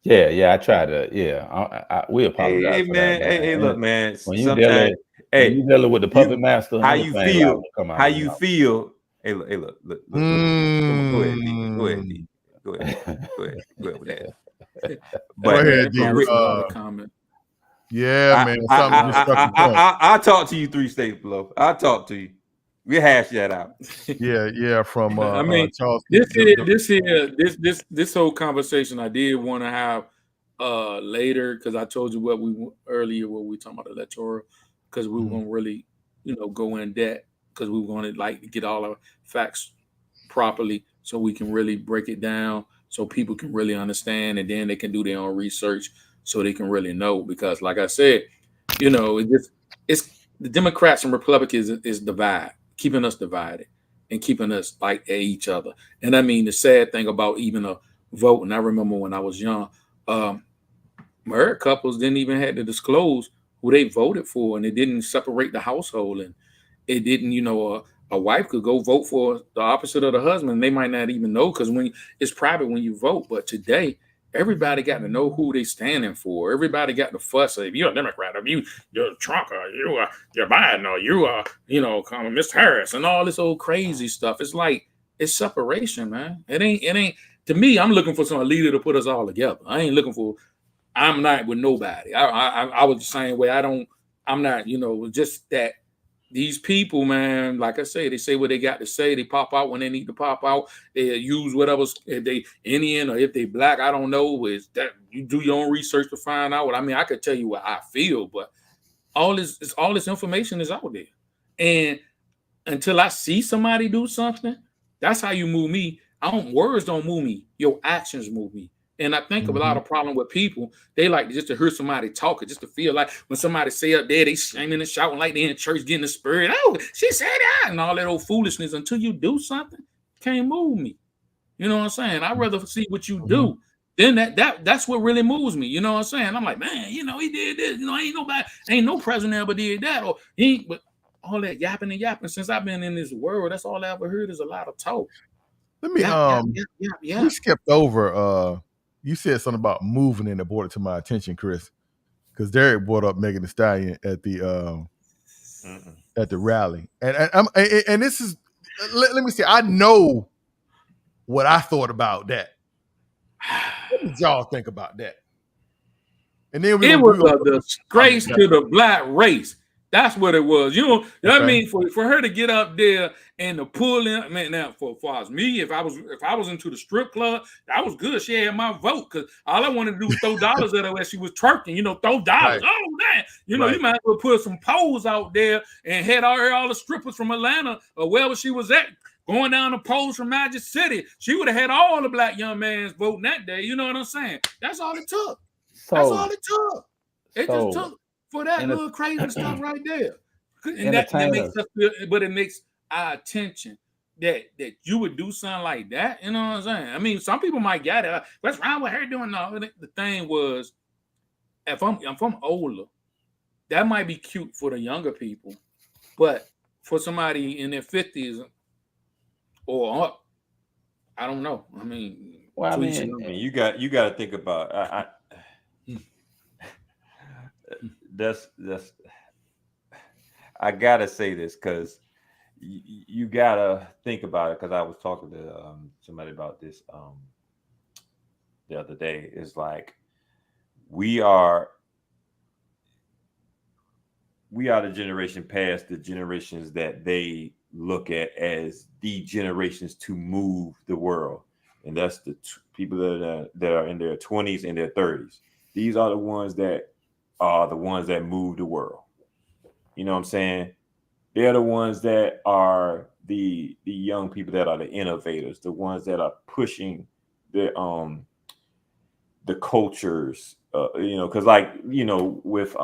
Yeah, I tried to. Yeah, we apologize. Hey, for man. that, Hey, look, man. When you dealing with the puppet master, how you feel? How you feel? Hey, look. Come on, go ahead, D. Go ahead with that. But go ahead, D. Comment. Yeah, man. I'll talk to you 3 states below. I'll talk to you. We hash that out. Yeah. From I mean, Charles. This whole conversation I did want to have later, because I told you what we talking about electoral, because we were going to really, you know, go in depth, because we were going to like get all our facts properly so we can really break it down so people can really understand, and then they can do their own research so they can really know. Because like I said, you know, it's the Democrats and Republicans is keeping us divided and keeping us like at each other. And I mean, the sad thing about even a vote, and I remember when I was young, married couples didn't even have to disclose who they voted for, and it didn't separate the household, and it didn't, you know, a wife could go vote for the opposite of the husband. They might not even know, because when it's private when you vote. But today, everybody got to know who they standing for. Everybody got to fuss. If you're a Democrat, if you're Trump, or you're Biden, or you are, you know, Mr. Harris, and all this old crazy stuff. It's like, it's separation, man. It ain't. To me, I'm looking for some leader to put us all together. I ain't looking for. I'm not with nobody. I was the same way. I'm not. You know, just that. These people, man, like I say, they say what they got to say. They pop out when they need to pop out. They use whatever, if they Indian or if they black, I don't know. Is that you do your own research to find out? I mean, I could tell you what I feel, but all this information is out there. And until I see somebody do something, that's how you move me. Words don't move me. Your actions move me. And I think of a lot of problem with people. They like just to hear somebody talking, just to feel like when somebody say up there, they screaming and shouting like they in church, getting the spirit. Oh, she said that, and all that old foolishness. Until you do something, can't move me. You know what I'm saying? I'd rather see what you do. Then that's what really moves me. You know what I'm saying? I'm like, man, you know, he did this. You know, ain't no president ever did that, or he ain't. But all that yapping and yapping. Since I've been in this world, that's all I ever heard is a lot of talk. Let me we skipped over. You said something about moving, and it brought it to my attention, Chris, because Derek brought up Megan Thee Stallion at the rally, and this is let me say, I know what I thought about that. What did y'all think about that? And then it was a disgrace to the black race. That's what it was. You know, I mean, for her to get up there and to pull in, man. Now, for as me, if I was into the strip club, that was good. She had my vote, because all I wanted to do was throw dollars at her as she was twerking. You know, throw dollars. Right. Oh man, you know, you might as well put some poles out there and had all the strippers from Atlanta or wherever she was at going down the poles from Magic City. She would have had all the black young mans voting that day. You know what I'm saying? That's all it took. That's all it took. It just took for that little crazy stuff right there. And that makes us feel, but it makes our attention that you would do something like that. You know what I'm saying? I mean, some people might get it. What's wrong with her doing all? The thing was, if I'm older, that might be cute for the younger people, but for somebody in their 50s or up, I don't know. I mean, well, I I mean, you got to think about. That's. I gotta say this because you gotta think about it, because I was talking to somebody about this the other day. It's like we are the generation past the generations that they look at as the generations to move the world, and that's the people that are in their 20s and their 30s. These are the ones that move the world. You know what I'm saying? They're the ones that are the young people that are the innovators, the ones that are pushing the cultures, because with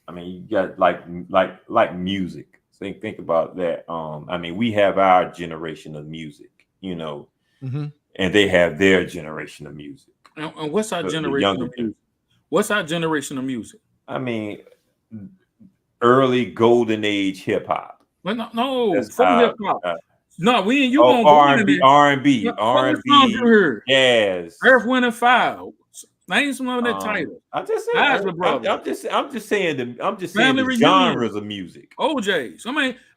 I mean, you got like music. Think about that. I mean, we have our generation of music, and they have their generation of music. And what's our generation of music? What's our generation of music? I mean, early golden age hip hop. Well, no, full hip hop. No, we and you gonna R&B, jazz, Earth, Wind and Fire. Name some of that title. I'm just saying. I'm just saying the genres of music. OJ's.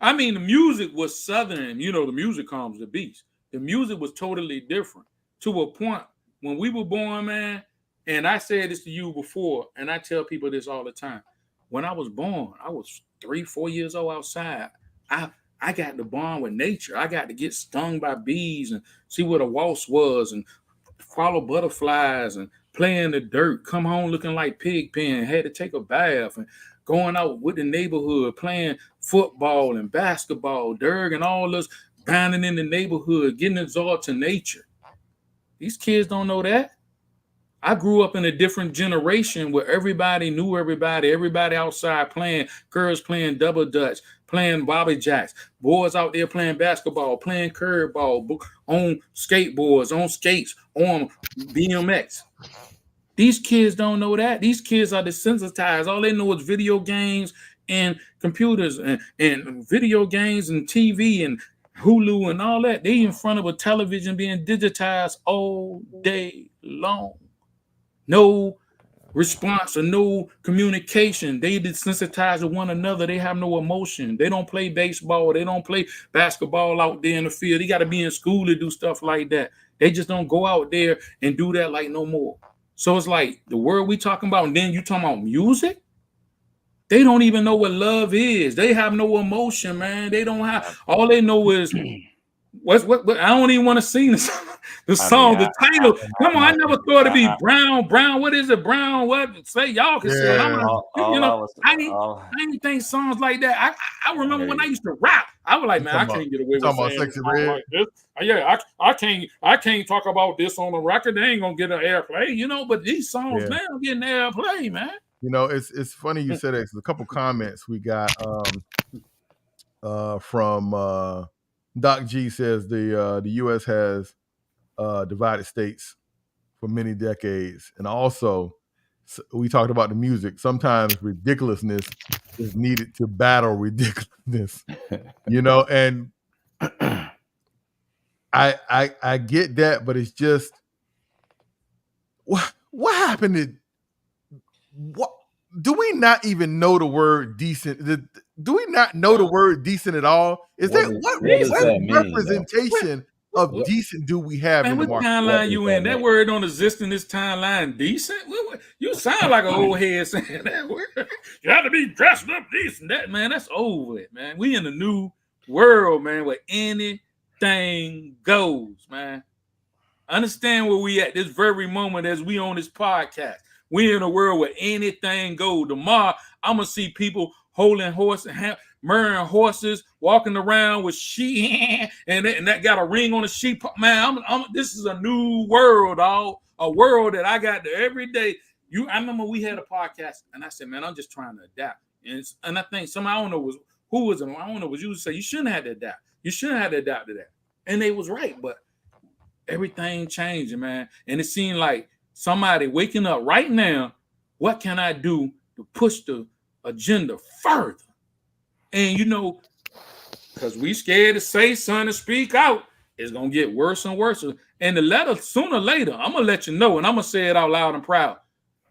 I mean, the music was Southern. The music comes the beats. The music was totally different to a point when we were born, man. And I said this to you before, and I tell people this all the time. When I was born, I was 3-4 years old outside. I got to bond with nature. I got to get stung by bees and see what a wasp was and follow butterflies and play in the dirt, come home looking like Pigpen, had to take a bath and going out with the neighborhood, playing football and basketball, Dirk and all us binding in the neighborhood, getting absorbed to nature. These kids don't know that. I grew up in a different generation where everybody knew everybody outside playing, girls playing double dutch, playing bobby jacks, boys out there playing basketball, playing curveball, on skateboards, on skates, on BMX. These kids don't know that. These kids are desensitized. All they know is video games and computers and video games and TV and Hulu and all that. They in front of a television being digitized all day long. No response or no communication. They desensitize to one another. They have no emotion. They don't play baseball. They don't play basketball out there in the field. They got to be in school to do stuff like that. They just don't go out there and do that like no more. So it's like the word we talking about, and then you talking about music? They don't even know what love is. They have no emotion, man. They don't have, all they know is what I don't even want to sing the song, the title. Come on, I never thought it'd be Brown. What is it? Brown, what? Say y'all can say it. I ain't think songs like that. I remember when I used to rap. I was like, man, I can't get away with saying Sexy Red like this. Yeah, I can't talk about this on the record. They ain't gonna get an airplay, but these songs now getting airplay, man. It's funny you said that. There's a couple comments we got from Doc G says the U.S. has divided states for many decades, and also we talked about the music. Sometimes ridiculousness is needed to battle ridiculousness, and I get that, but it's just what happened to. What do we not even know the word decent? Do we not know the word decent at all? What representation of decent do we have in the market? What timeline you in? That word don't exist in this timeline. Decent? You sound like an old head saying that word. You have to be dressed up decent. That man, that's over it, man. We in a new world, man, where anything goes, man. Understand where we at this very moment as we on this podcast. We in a world where anything goes. Tomorrow, I'm going to see people holding horses, murdering horses, walking around with sheep, and that got a ring on the sheep. Man, this is a new world, dog. A world that I got to every day. I remember we had a podcast, and I said, man, I'm just trying to adapt. And I think I don't know who was it? I don't know. Was you say you shouldn't have to adapt? You shouldn't have to adapt to that. And they was right, but everything changing, man. And it seemed like somebody waking up right now. What can I do to push the agenda further? And because we scared to say something, to speak out, it's gonna get worse and worse. And the letter, sooner or later, I'm gonna let you know, and I'm gonna say it out loud and proud.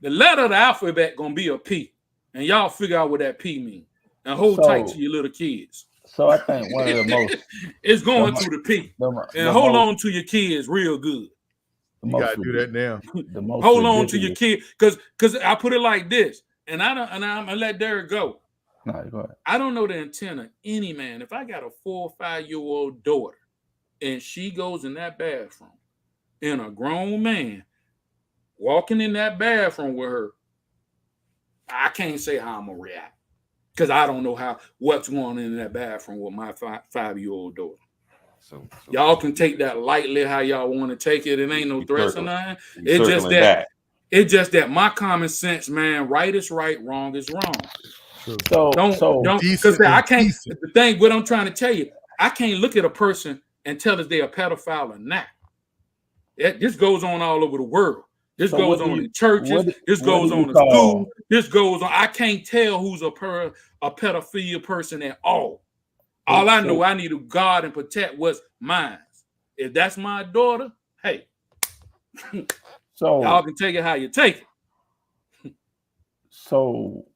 The letter of the alphabet gonna be a P, and y'all figure out what that P means. And hold tight to your little kids. So I think one of the most it's going through the P. And hold on to your kids real good. You gotta do that now. Hold on to your kid, because I put it like this, and I'm gonna let Derek go. No, go ahead. I don't know the intent of any man. If I got a 4 or 5-year-old daughter, and she goes in that bathroom, and a grown man walking in that bathroom with her, I can't say how I'm gonna react, because I don't know what's going on in that bathroom with my 5-year-old daughter. So y'all can take that lightly how y'all want to take it. It ain't no threats or nothing. It's just that my common sense, man, right is right, wrong is wrong. So don't because I can't. The thing, what I'm trying to tell you, I can't look at a person and tell if they're a pedophile or not. This goes on all over the world. This goes on in churches. This goes on in school. This goes on. I can't tell who's a pedophilia person at all. All I know, I need to guard and protect what's mine. If that's my daughter, hey, so y'all can take it how you take it. So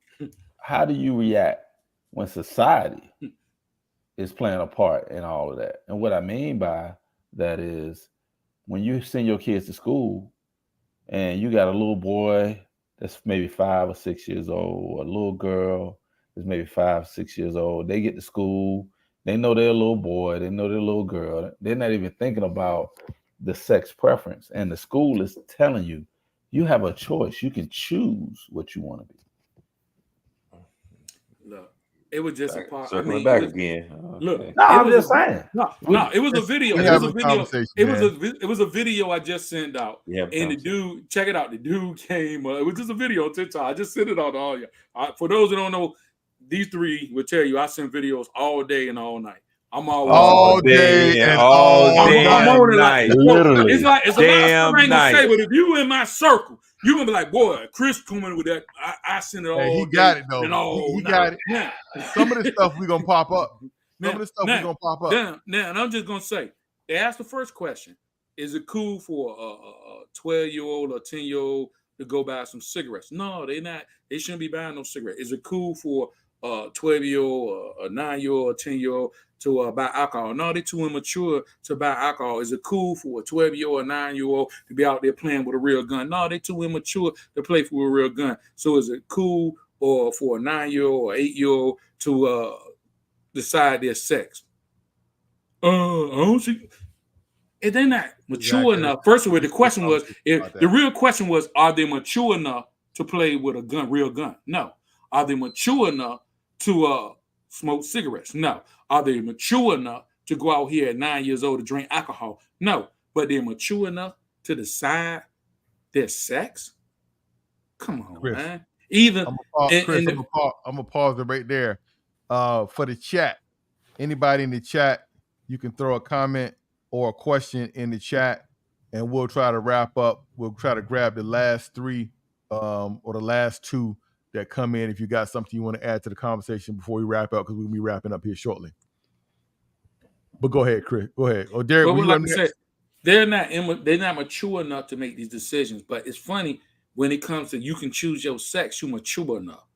how do you react when society is playing a part in all of that? And what I mean by that is when you send your kids to school and you got a little boy that's maybe 5 or 6 years old, or a little girl that's maybe 5 or 6 years old, they get to school, they know they're a little boy, they know they're a little girl. They're not even thinking about the sex preference. And the school is telling you, you have a choice. You can choose what you want to be. Look, it was just a part. Circling back again. Look, no, I'm just saying. No, it was a video. It was a video. It was a video I just sent out. Yeah, and the dude, check it out. The dude came. It was just a video on TikTok. I just sent it out to all you. For those who don't know, these three will tell you I send videos all day and all night. I'm always all day and all night. Literally, it's a lot of stuff I ain't gonna say, but if you in my circle, you're gonna be like, boy, Chris coming with that. I send it all. He got it though. He got it. Yeah. Some of the stuff we gonna pop up. Now, and I'm just gonna say, they asked the first question: is it cool for a 12-year-old or 10-year-old to go buy some cigarettes? No, they not. They shouldn't be buying no cigarettes. Is it cool for a 12-year-old, a 9-year-old, or 10-year-old to buy alcohol? No, they're too immature to buy alcohol. Is it cool for a 12-year-old or 9-year-old to be out there playing with a real gun? No, they're too immature to play for a real gun. So is it cool or for a 9-year-old or 8-year-old to decide their sex? I don't see. If they're not mature enough, first of all, the question was, the real question was, are they mature enough to play with a gun, real gun? No. Are they mature enough to smoke cigarettes? No. Are they mature enough to go out here at 9 years old to drink alcohol? No. But they're mature enough to decide their sex? Come on, Chris, man. I'm gonna pause it right there. For the chat, anybody in the chat, you can throw a comment or a question in the chat, and we'll try to wrap up. We'll try to grab the last three or the last two that come in if you got something you want to add to the conversation before we wrap up, because we'll be wrapping up here shortly. But go ahead, Chris. Go ahead. Or Derek, like I said, they're not mature enough to make these decisions. But it's funny when it comes to you can choose your sex, you're mature enough.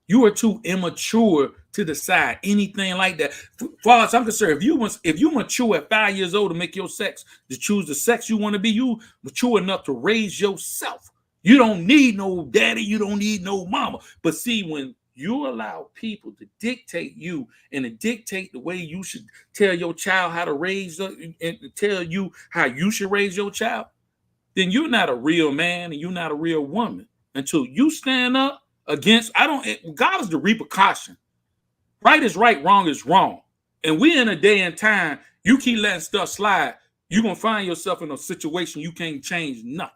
You are too immature to decide anything like that. As far as I'm concerned, if you mature at 5 years old to make your sex, to choose the sex you want to be, you mature enough to raise yourself. You don't need no daddy. You don't need no mama. But see, when you allow people to dictate you and to dictate the way you should tell your child how to raise and tell you how you should raise your child, then you're not a real man and you're not a real woman until you stand up against. God is the repercussion. Right is right, wrong is wrong. And we're in a day and time, you keep letting stuff slide, you're going to find yourself in a situation you can't change nothing.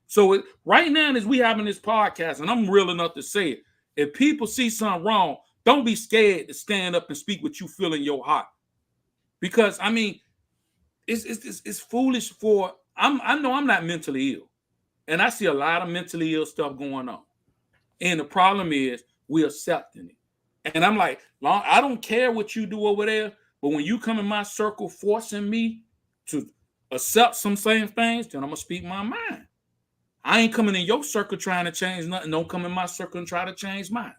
So right now, as we having this podcast, and I'm real enough to say it, if people see something wrong, Don't be scared to stand up and speak what you feel in your heart. Because I mean, it's foolish for I know I'm not mentally ill. And I see a lot of mentally ill stuff going on. And the problem is we're accepting it. And I'm like, I don't care what you do over there, but when you come in my circle forcing me to accept some same things, then I'm going to speak my mind. I ain't coming in your circle trying to change nothing. Don't come in my circle and try to change mine.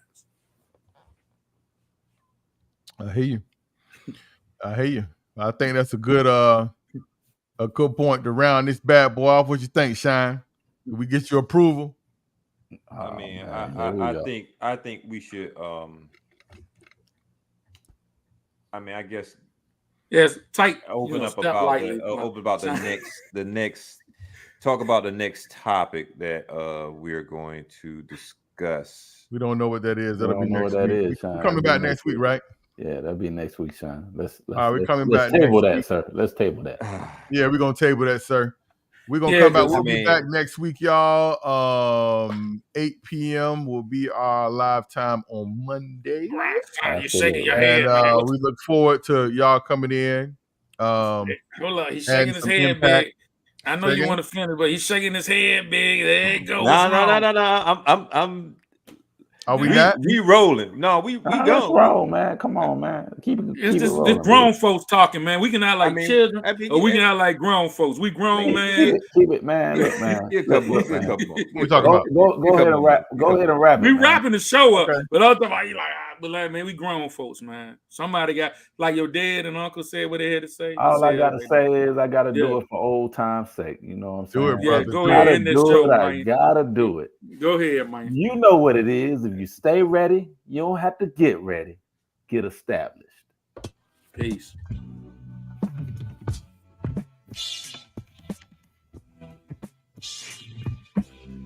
I hear you. I think that's a good point to round this bad boy off. What you think, Shine? Did we get your approval? I mean, man, I think we should. I mean, I guess. Yes, tight. Open up about the next. Talk about the next topic that we're going to discuss. We don't know what that is. That'll be next week. We're coming back next week, right? Yeah, that'll be next week, Sean. Let's we're coming back. Let's table that, sir. Let's table that. Yeah, we're gonna table that, sir. We're gonna come back. We'll be back next week, y'all. 8 p.m. will be our live time on Monday. You're shaking your head, and we look forward to y'all coming in. Hold on, he's shaking his head big. I know you want to finish, but he's shaking his head big. There it goes. No. I'm. Are we not? We rolling. No, we go. Let's roll, man. Come on, man. Keep it rolling. The grown folks talking, man. We can act like children, or we can act like grown folks. We grown, man. Keep it, man. Look, man. We talking about. Go ahead and rap. Go ahead and rap. We wrapping the show up, but other time you like, man, we grown folks, man. Somebody got like your dad and uncle said what they had to say. All I gotta say is I gotta do it for old time's sake. You know what I'm saying? Do it, brother. Go ahead and this show, man. I gotta do it. Go ahead, man. You know what it is. If you stay ready, you don't have to get ready. Get established. Peace.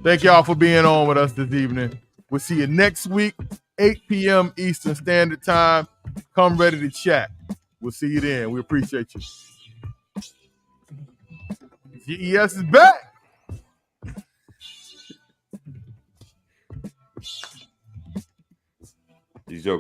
Thank y'all for being on with us this evening. We'll see you next week, 8 p.m. Eastern Standard Time. Come ready to chat. We'll see you then. We appreciate you. GES is back. He's joking.